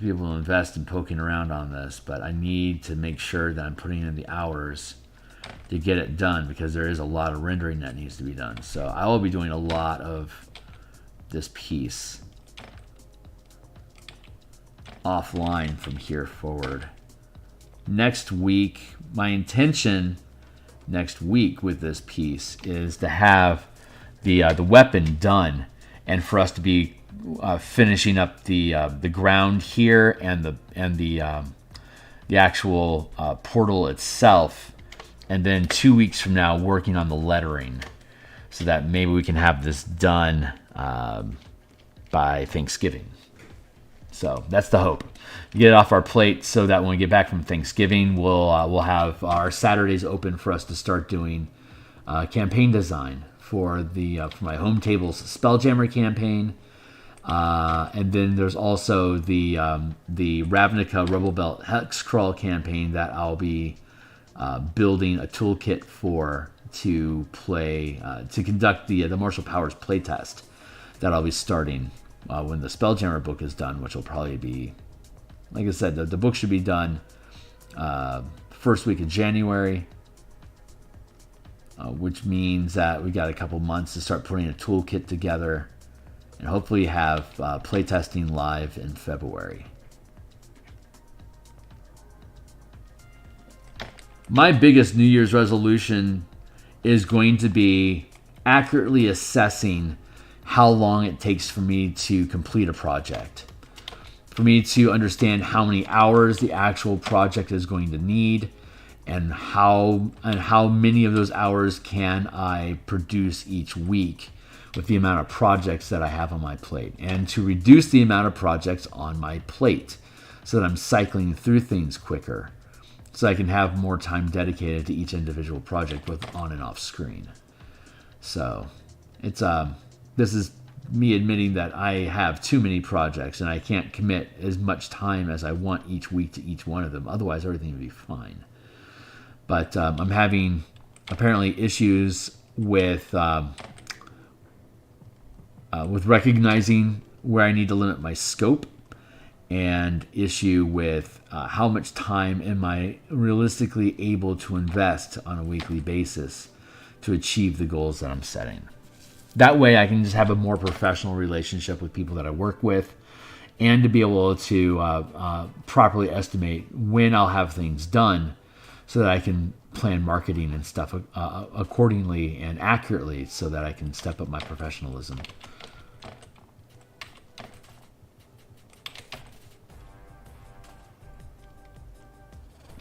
be able to invest in poking around on this, but I need to make sure that I'm putting in the hours to get it done because there is a lot of rendering that needs to be done. So I will be doing a lot of this piece offline from here forward. Next week, my intention next week with this piece is to have the weapon done and for us to be finishing up the ground here and the actual portal itself, and then 2 weeks from now working on the lettering, so that maybe we can have this done by Thanksgiving. So that's the hope. Get it off our plate so that when we get back from Thanksgiving, we'll have our Saturdays open for us to start doing campaign design for my Home Tables Spelljammer campaign. And then there's also the Ravnica Rebel Belt Hexcrawl campaign that I'll be building a toolkit for to play to conduct the Martial Powers playtest that I'll be starting when the Spelljammer book is done, which will probably be, like I said, the book should be done first week of January, which means that we got a couple months to start putting a toolkit together. And hopefully have playtesting live in February. My biggest New Year's resolution is going to be accurately assessing how long it takes for me to complete a project. For me to understand how many hours the actual project is going to need and how many of those hours can I produce each week with the amount of projects that I have on my plate, and to reduce the amount of projects on my plate so that I'm cycling through things quicker so I can have more time dedicated to each individual project with on and off screen. So it's this is me admitting that I have too many projects and I can't commit as much time as I want each week to each one of them. Otherwise everything would be fine. But I'm having apparently issues with recognizing where I need to limit my scope, and issue with how much time am I realistically able to invest on a weekly basis to achieve the goals that I'm setting. That way I can just have a more professional relationship with people that I work with, and to be able to properly estimate when I'll have things done so that I can plan marketing and stuff accordingly and accurately so that I can step up my professionalism.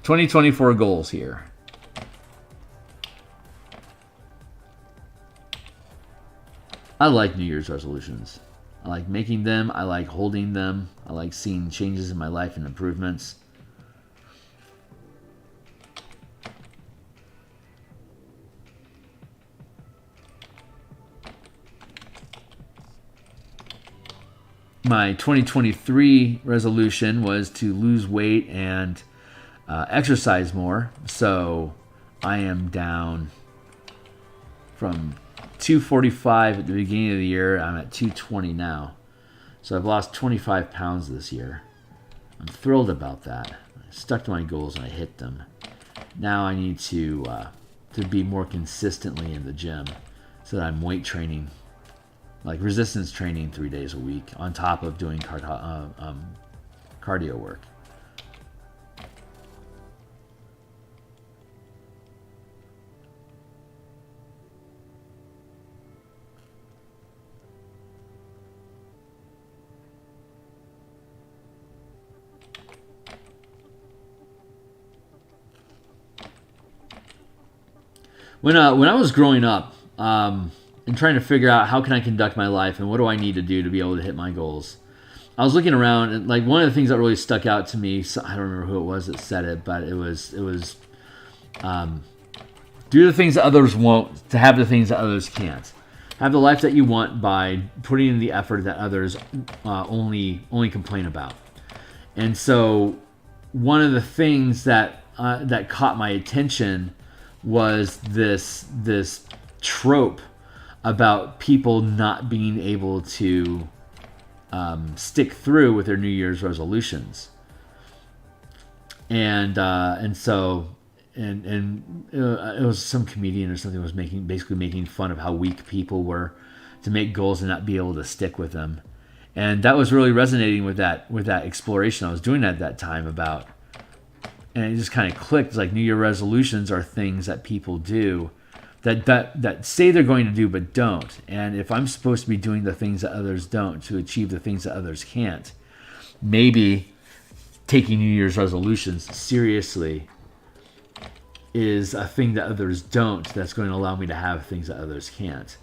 2024 goals here. I like New Year's resolutions. I like making them. I like holding them. I like seeing changes in my life and improvements. My 2023 resolution was to lose weight and exercise more. So I am down from 245 at the beginning of the year. I'm at 220 now. So I've lost 25 pounds this year. I'm thrilled about that. I stuck to my goals and I hit them. Now I need to be more consistently in the gym so that I'm weight training, like resistance training 3 days a week on top of doing cardio work. When I was growing up and trying to figure out how can I conduct my life and what do I need to do to be able to hit my goals, I was looking around and like one of the things that really stuck out to me, I don't remember who it was that said it, but it was do the things that others won't to have the things that others can't. Have the life that you want by putting in the effort that others only complain about. And so one of the things that caught my attention was this trope about people not being able to stick through with their New Year's resolutions, and so it was some comedian or something was basically making fun of how weak people were to make goals and not be able to stick with them, and that was really resonating with that exploration I was doing at that time about. And it just kind of clicked. It's like New Year resolutions are things that people do that say they're going to do but don't. And if I'm supposed to be doing the things that others don't to achieve the things that others can't, maybe taking New Year's resolutions seriously is a thing that others don't that's going to allow me to have things that others can't.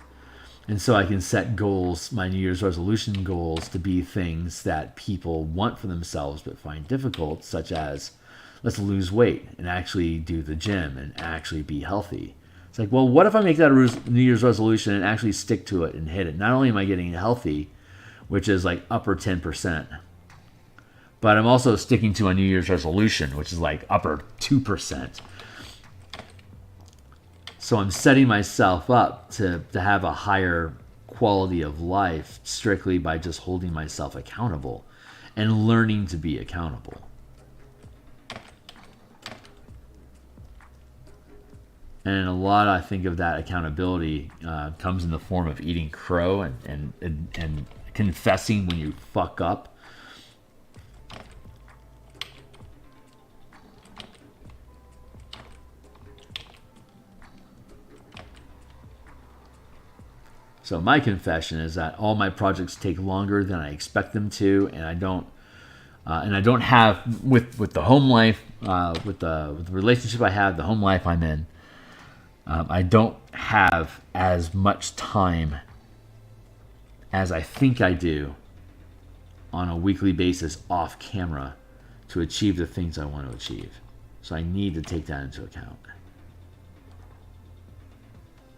And so I can set goals, my New Year's resolution goals, to be things that people want for themselves but find difficult, such as let's lose weight and actually do the gym and actually be healthy. It's like, well, what if I make that a New Year's resolution and actually stick to it and hit it? Not only am I getting healthy, which is like upper 10%, but I'm also sticking to a New Year's resolution, which is like upper 2%. So I'm setting myself up to have a higher quality of life strictly by just holding myself accountable and learning to be accountable. And a lot, I think, of that accountability comes in the form of eating crow and confessing when you fuck up. So my confession is that all my projects take longer than I expect them to, and I don't have with the home life, with the relationship I have, the home life I'm in. I don't have as much time as I think I do on a weekly basis off camera to achieve the things I want to achieve. So I need to take that into account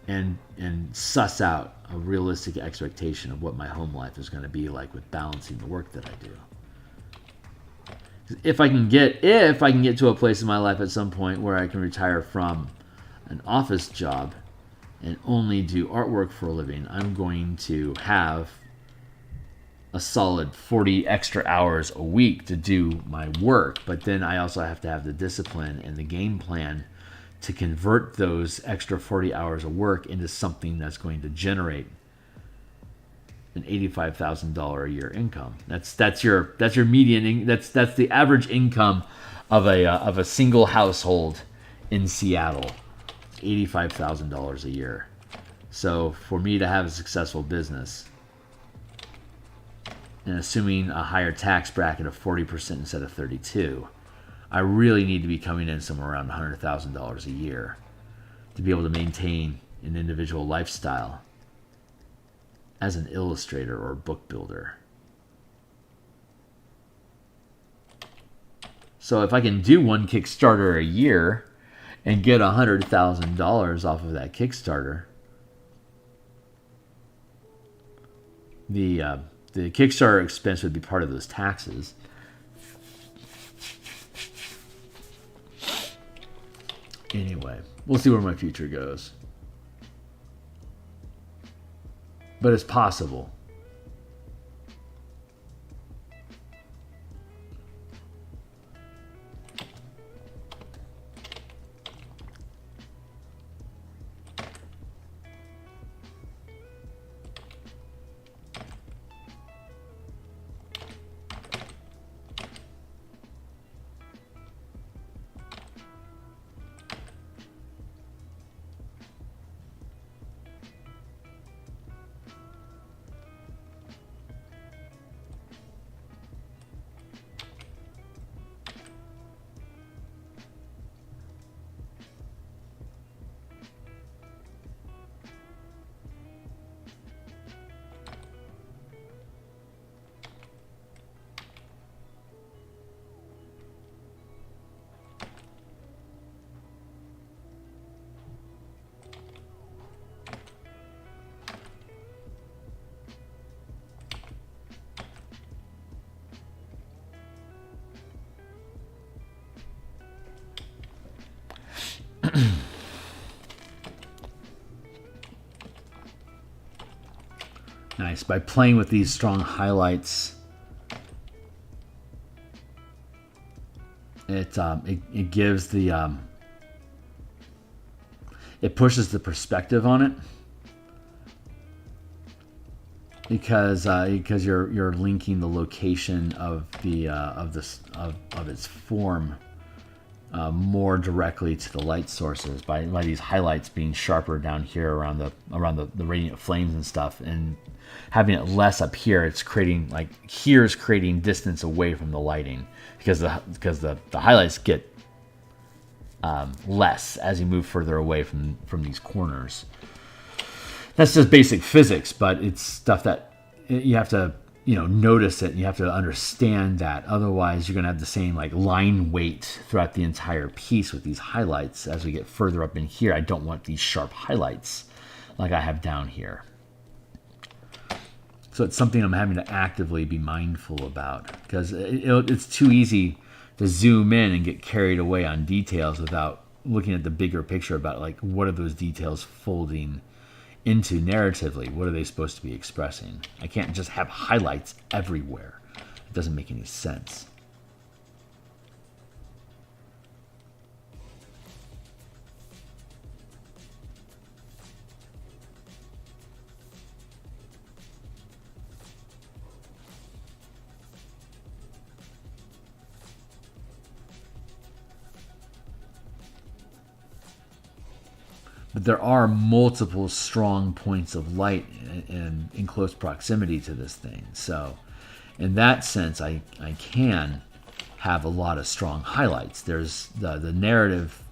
and suss out a realistic expectation of what my home life is going to be like with balancing the work that I do. If I can get to a place in my life at some point where I can retire from an office job and only do artwork for a living, I'm going to have a solid 40 extra hours a week to do my work. But then I also have to have the discipline and the game plan to convert those extra 40 hours of work into something that's going to generate an $85,000 a year income. That's your median. That's the average income of a single household in Seattle. $85,000 a year. So for me to have a successful business, and assuming a higher tax bracket of 40% instead of 32%, I really need to be coming in somewhere around $100,000 a year to be able to maintain an individual lifestyle as an illustrator or book builder. So if I can do one Kickstarter a year and get $100,000 off of that Kickstarter, the Kickstarter expense would be part of those taxes. Anyway, we'll see where my future goes. But it's possible. Nice. By playing with these strong highlights, it gives the it pushes the perspective on it, because you're linking the location of its form more directly to the light sources by these highlights being sharper down here around the radiant flames and stuff, and having it less up here. It's creating, like, here's creating distance away from the lighting, because the highlights get less as you move further away from these corners. That's just basic physics, but it's stuff that you have to notice it, and you have to understand that. Otherwise, you're going to have the same like line weight throughout the entire piece with these highlights. As we get further up in here, I don't want these sharp highlights like I have down here. So it's something I'm having to actively be mindful about, because it's too easy to zoom in and get carried away on details without looking at the bigger picture about, like, what are those details folding into narratively? What are they supposed to be expressing? I can't just have highlights everywhere. It doesn't make any sense. But there are multiple strong points of light in close proximity to this thing. So in that sense, I can have a lot of strong highlights. There's the narrative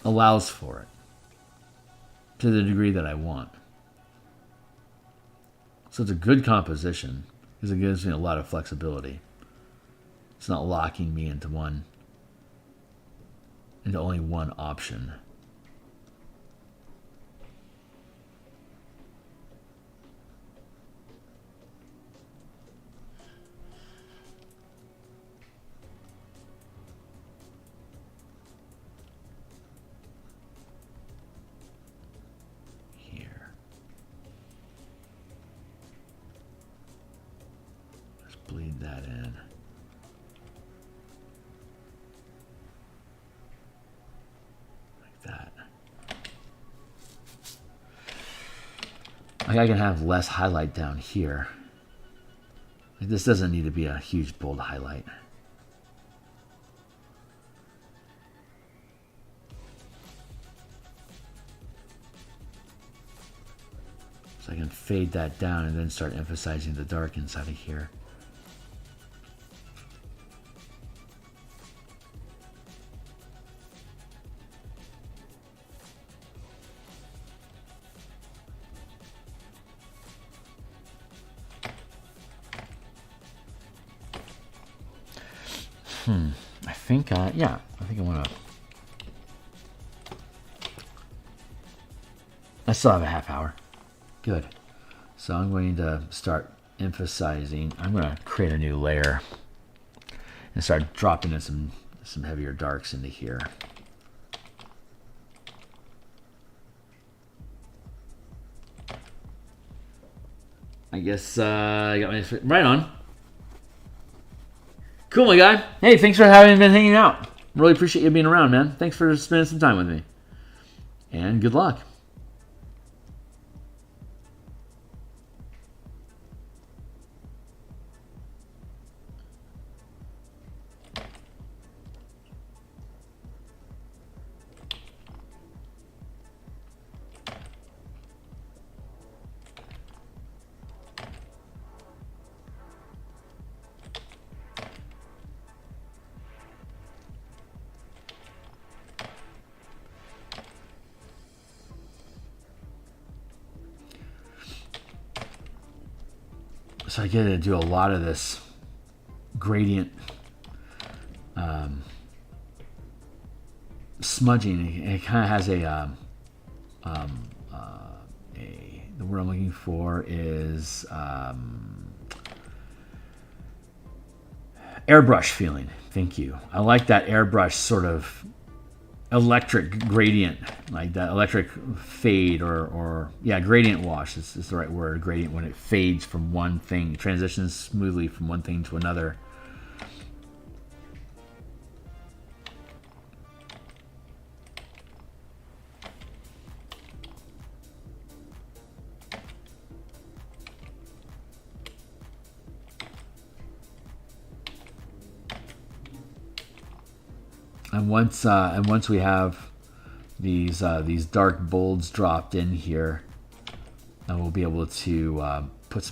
allows for it to the degree that I want. So it's a good composition because it gives me a lot of flexibility. It's not locking me into only one option. Here. Let's bleed that in. That. Like, I can have less highlight down here. Like, this doesn't need to be a huge bold highlight. So I can fade that down and then start emphasizing the dark inside of here. I think, yeah, I think I want to. I still have a half hour. Good. So I'm going to start emphasizing. I'm going to create a new layer and start dropping in some heavier darks into here. I guess I got my right on. Cool, my guy. Hey, thanks for having been hanging out. Really appreciate you being around, man. Thanks for spending some time with me. And good luck. So I get to do a lot of this gradient smudging. It kind of has the word I'm looking for is airbrush feeling. Thank you. I like that airbrush sort of electric gradient, like that electric fade or gradient wash is the right word. Gradient when it fades from one thing, transitions smoothly from one thing to another. And once we have these dark bolds dropped in here, and we'll be able to put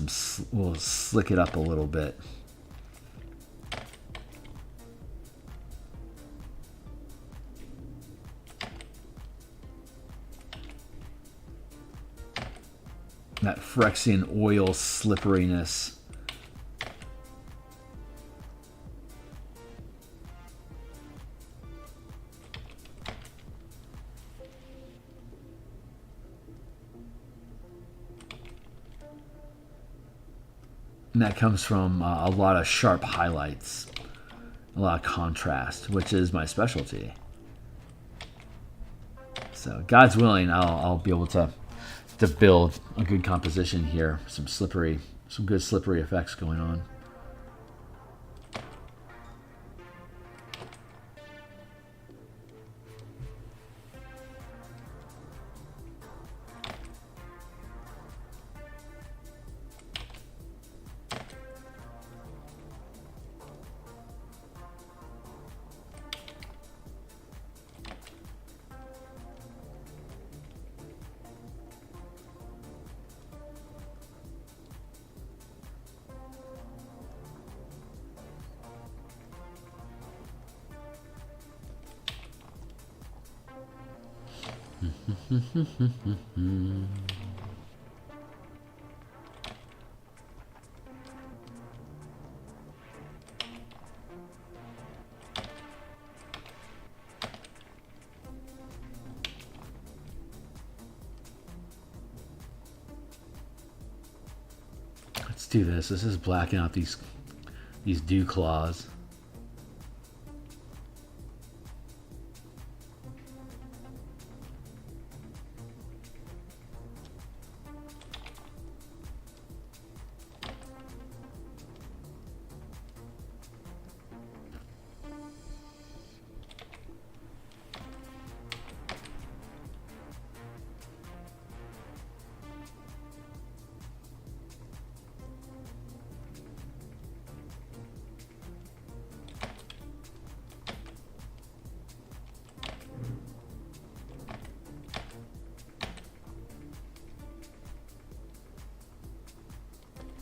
we'll slick it up a little bit. That Phyrexian oil slipperiness. And that comes from a lot of sharp highlights, a lot of contrast, which is my specialty. So, God's willing, I'll be able to build a good composition here, some good slippery effects going on. Let's do this. This is blacking out these dew claws.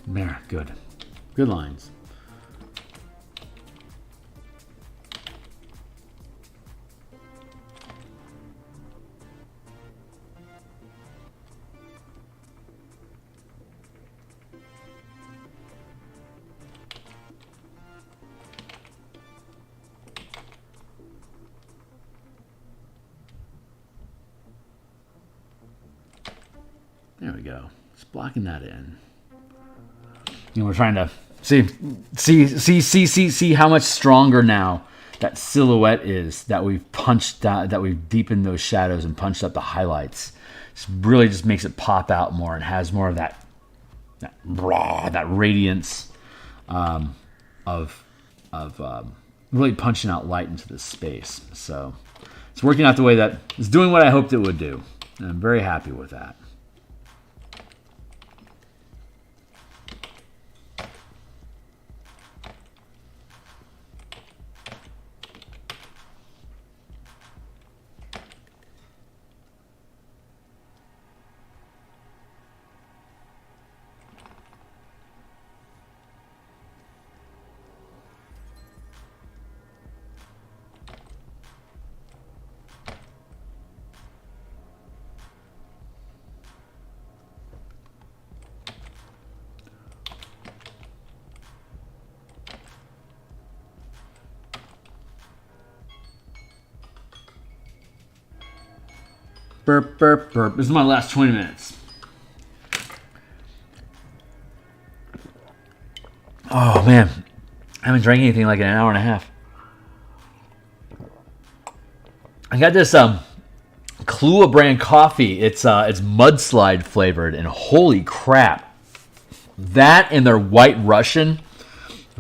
There, good. Good lines. There we go. Just blocking that in. You know, we're trying to see how much stronger now that silhouette is that we've punched out, that we've deepened those shadows and punched up the highlights. It really just makes it pop out more and has more of that radiance of really punching out light into the space. So it's working out the way that it's doing what I hoped it would do. And I'm very happy with that. Burp, burp, burp. This is my last 20 minutes. Oh, man. I haven't drank anything like an hour and a half. I got this Kahlua brand coffee. It's mudslide flavored, and holy crap. That and their White Russian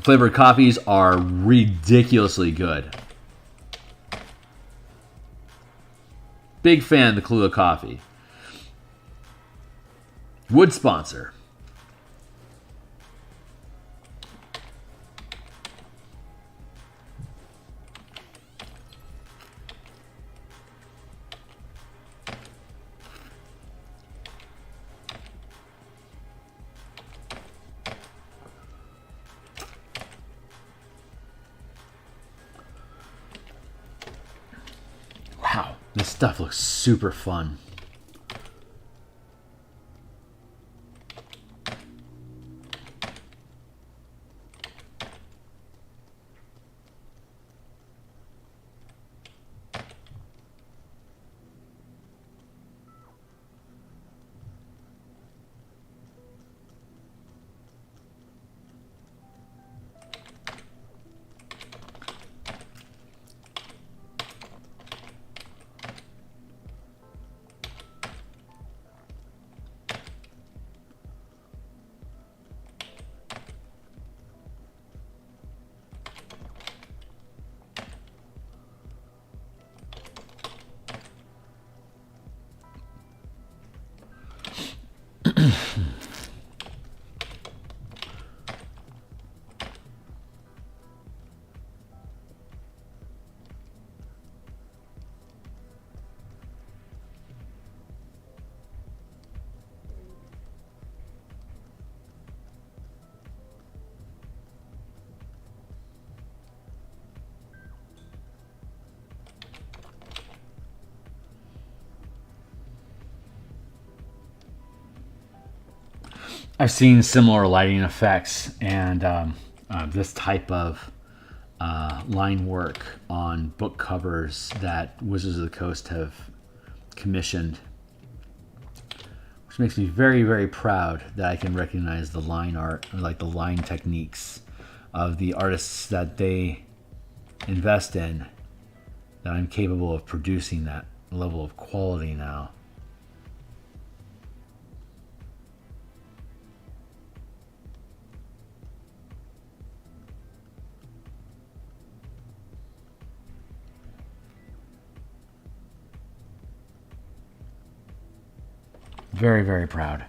flavored coffees are ridiculously good. Big fan of the Kahlua coffee. Would sponsor. Wow, this stuff looks super fun. I've seen similar lighting effects and this type of line work on book covers that Wizards of the Coast have commissioned, which makes me very, very proud that I can recognize the line art, or like the line techniques of the artists that they invest in, that I'm capable of producing that level of quality now. Very, very proud.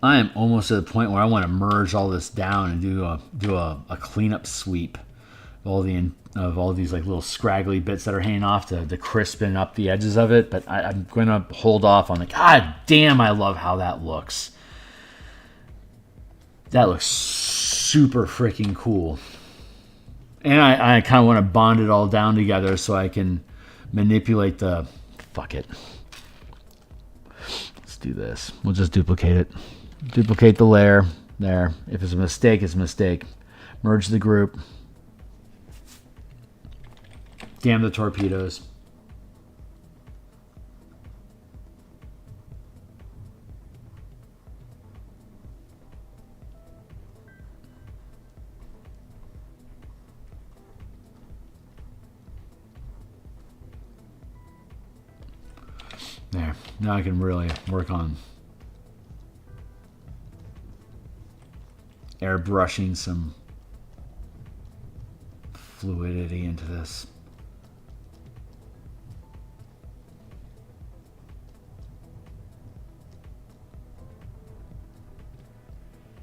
I am almost at the point where I want to merge all this down and do a cleanup sweep all these like little scraggly bits that are hanging off to crispen up the edges of it. But I'm going to hold off on the. God damn, I love how that looks. That looks super freaking cool. And I kind of want to bond it all down together so I can manipulate the... Fuck it. Let's do this. We'll just duplicate it. Duplicate the layer. There. If it's a mistake, it's a mistake. Merge the group. Damn the torpedoes. There. Now I can really work on airbrushing some fluidity into this.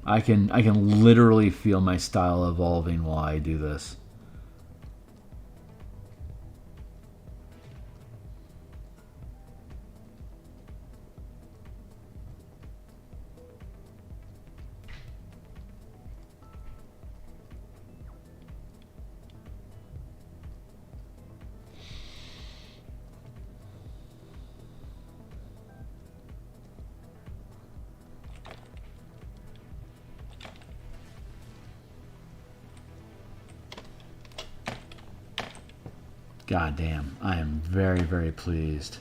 I can literally feel my style evolving while I do this. God damn, I am very, very pleased.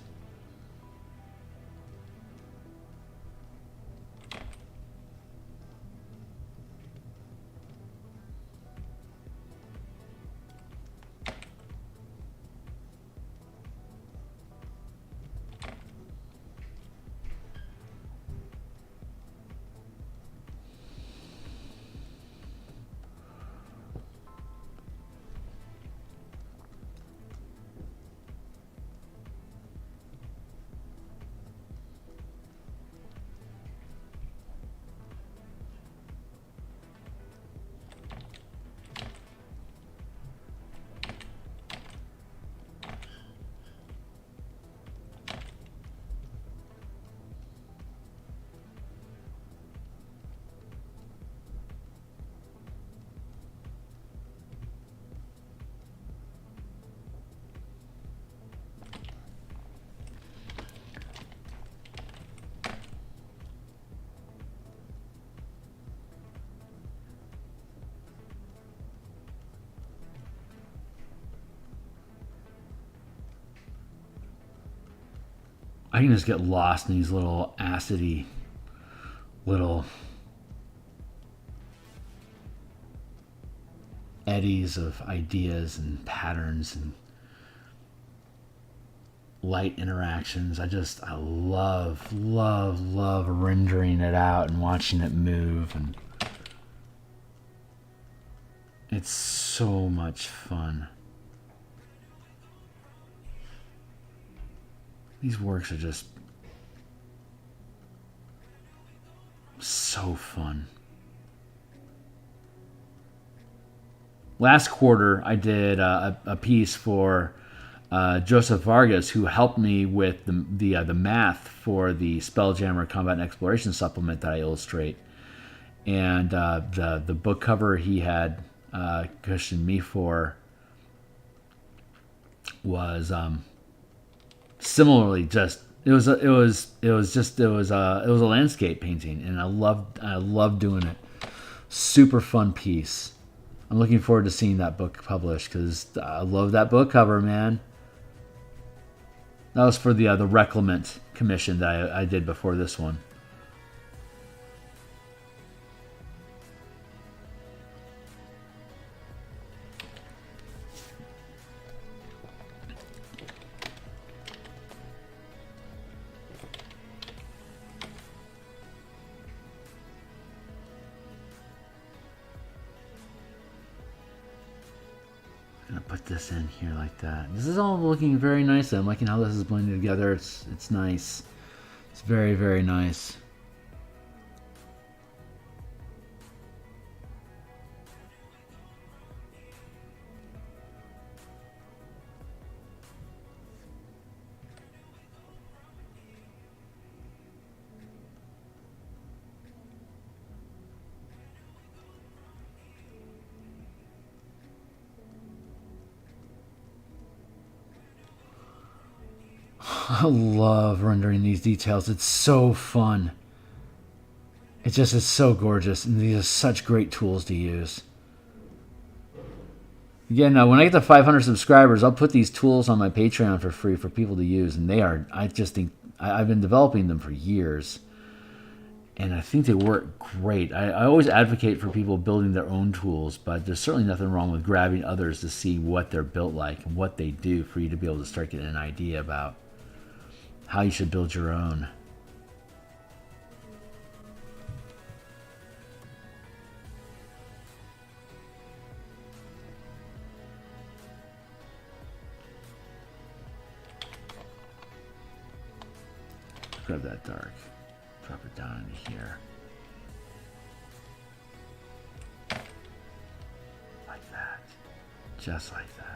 I can just get lost in these little acidy little eddies of ideas and patterns and light interactions. I love rendering it out and watching it move, and it's so much fun. These works are just so fun. Last quarter, I did a piece for Joseph Vargas, who helped me with the math for the Spelljammer Combat and Exploration supplement that I illustrate. And the book cover he had cushioned me for was similarly just it was a landscape painting, and I loved doing it. Super fun piece. I'm looking forward to seeing that book published because I love that book cover, man. That was for the Reclamant commission that I did before this one. Put this in here like that. This is all looking very nice. I'm liking how this is blending together. It's nice. It's very, very nice. I love rendering these details. It's so fun. It just is so gorgeous, and these are such great tools to use. Again, when I get to 500 subscribers, I'll put these tools on my Patreon for free for people to use, and they are, I just think, I've been developing them for years, and I think they work great. I always advocate for people building their own tools, but there's certainly nothing wrong with grabbing others to see what they're built like and what they do for you to be able to start getting an idea about how you should build your own. Grab that dark, drop it down into here. Like that. Just like that.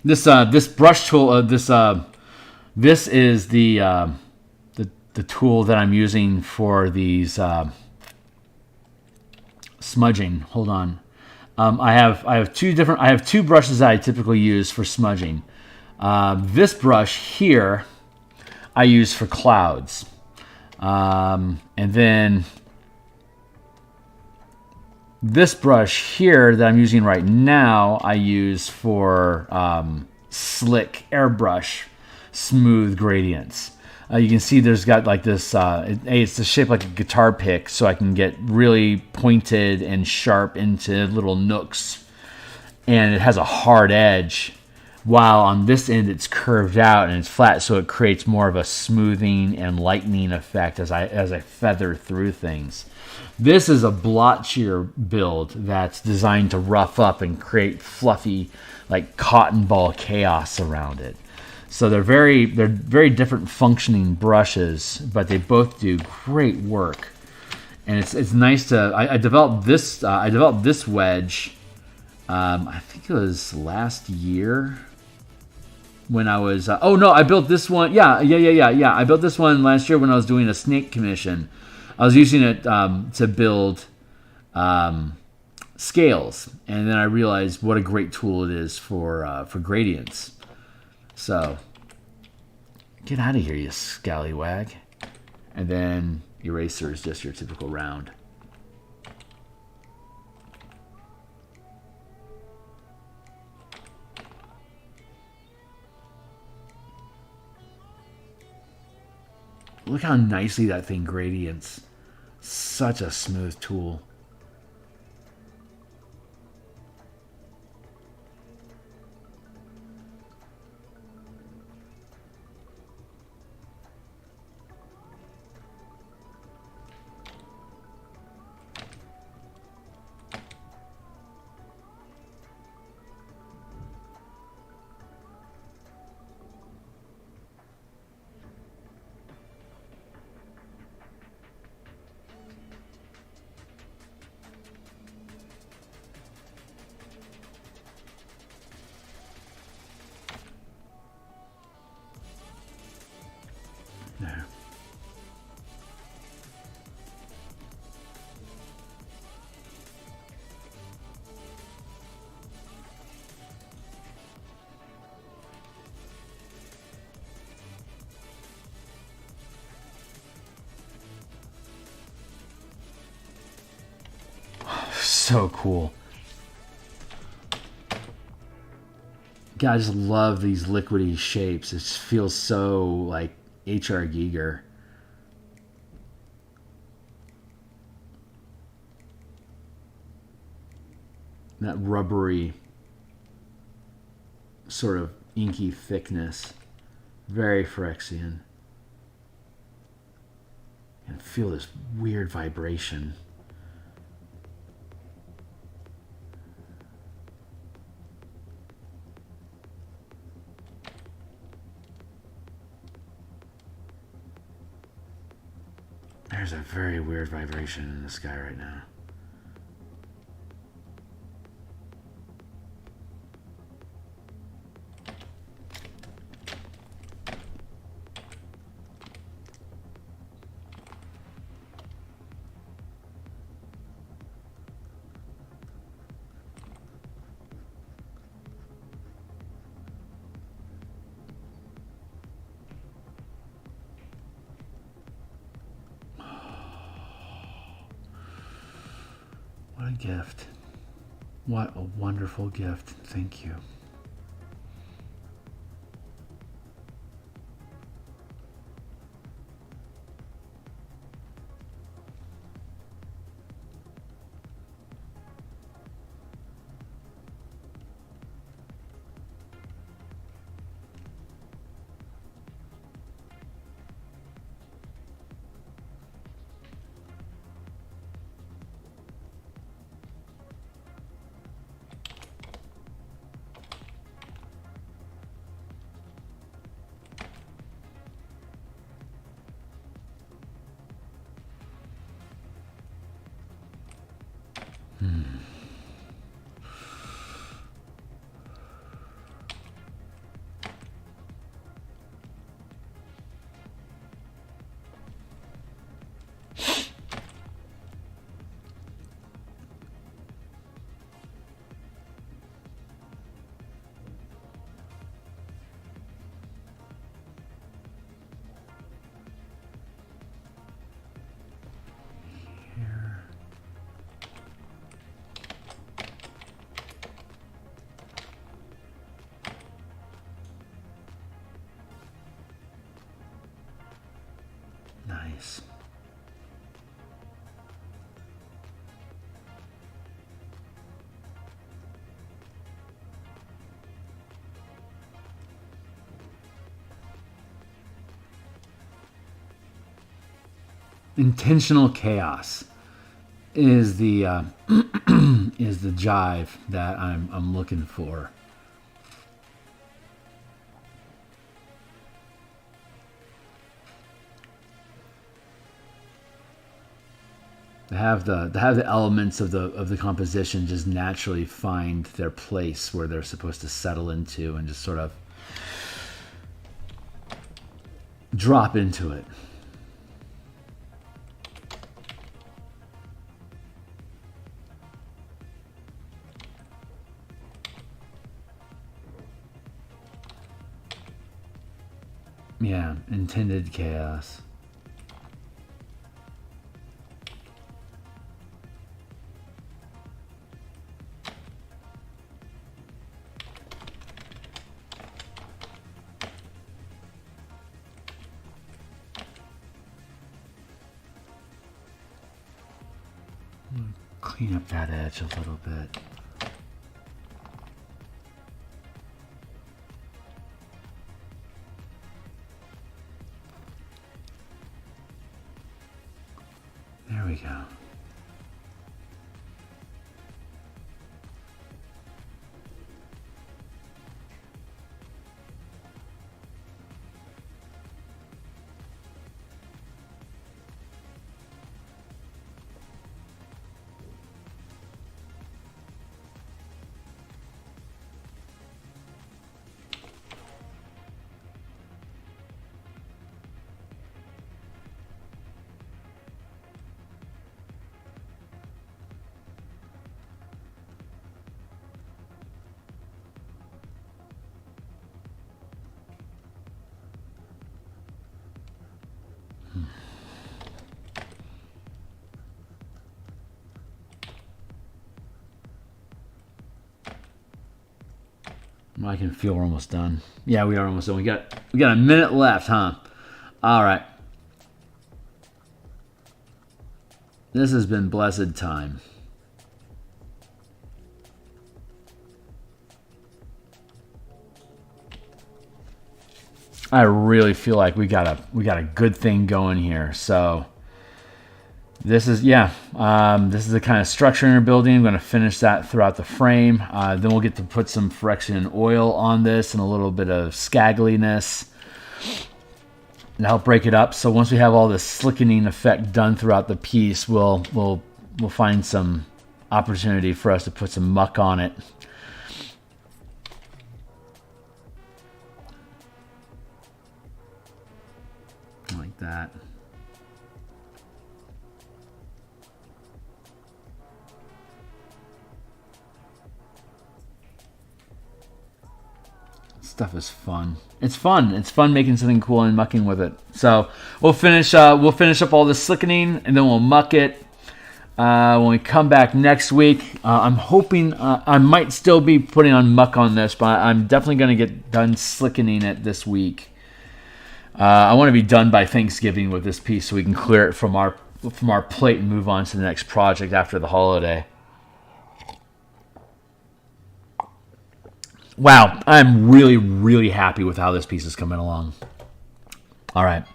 This brush tool, this is the tool that I'm using for these smudging. Hold on, I have two brushes that I typically use for smudging. This brush here I use for clouds, and then this brush here that I'm using right now, I use for slick airbrush smooth gradients. You can see there's got like this, it's shaped like a guitar pick, so I can get really pointed and sharp into little nooks. And it has a hard edge, while on this end it's curved out and it's flat, so it creates more of a smoothing and lightening effect as I feather through things. This is a blotchier build that's designed to rough up and create fluffy, like cotton ball chaos around it. So they're very different functioning brushes, but they both do great work. And it's nice to. I developed this wedge. I think it was last year when I was. Oh no, I built this one. Yeah. I built this one last year when I was doing a snake commission. I was using it to build scales, and then I realized what a great tool it is for gradients. So, get out of here, you scallywag. And then eraser is just your typical round. Look how nicely that thing gradients. Such a smooth tool. There. So cool. God, I just love these liquidy shapes. It just feels so like H.R. Giger. That rubbery sort of inky thickness. Very Phyrexian. And feel this weird vibration. There's a very weird vibration in the sky right now. What a gift. What a wonderful gift. Thank you. Nice. Intentional chaos is the is the jive that I'm looking for. To have the elements of the composition just naturally find their place where they're supposed to settle into and just sort of drop into it. Yeah, intended chaos. Clean up that edge a little bit. There we go. I can feel we're almost done. Yeah, we are almost done. We got a minute left, huh? All right. This has been blessed time. I really feel like we got a good thing going here. So this is this is the kind of structure in our building. I'm going to finish that throughout the frame. Then we'll get to put some Phyrexian oil on this and a little bit of scaggliness. and help break it up. So once we have all the slickening effect done throughout the piece, we'll find some opportunity for us to put some muck on it. Like that. Stuff is fun. It's fun. It's fun making something cool and mucking with it. So we'll finish up all the slickening and then we'll muck it when we come back next week. I'm hoping I might still be putting on muck on this, but I'm definitely going to get done slickening it this week. I want to be done by Thanksgiving with this piece so we can clear it from our plate and move on to the next project after the holiday. Wow, I'm really, really happy with how this piece is coming along. All right,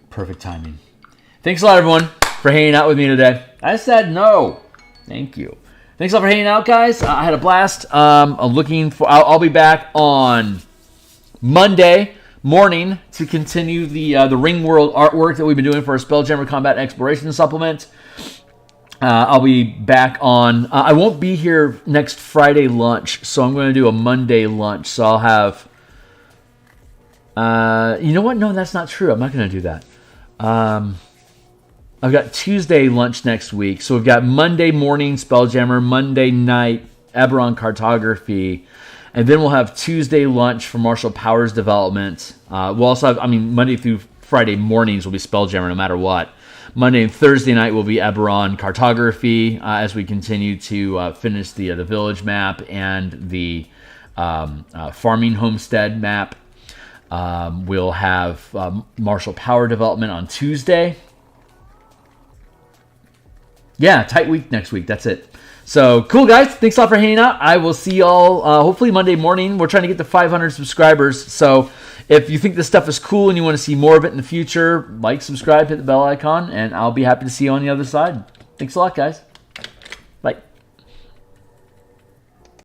perfect timing. Thanks a lot, everyone, for hanging out with me today. I said no. Thank you. Thanks a lot for hanging out, guys. I had a blast. I'll be back on Monday morning to continue the Ring World artwork that we've been doing for our Spelljammer Combat Exploration supplement. I'll be back on... I won't be here next Friday lunch, so I'm going to do a Monday lunch. So I'll have... you know what? No, that's not true. I'm not going to do that. I've got Tuesday lunch next week. So we've got Monday morning Spelljammer, Monday night Eberron Cartography, and then we'll have Tuesday lunch for Martial Powers Development. We'll also have... Monday through Friday mornings will be Spelljammer no matter what. Monday and Thursday night will be Eberron Cartography as we continue to finish the village map and the farming homestead map. We'll have Martial Power Development on Tuesday. Yeah, tight week next week. That's it. So, cool, guys. Thanks a lot for hanging out. I will see y'all hopefully Monday morning. We're trying to get to 500 subscribers. So, if you think this stuff is cool and you want to see more of it in the future, like, subscribe, hit the bell icon, and I'll be happy to see you on the other side. Thanks a lot, guys.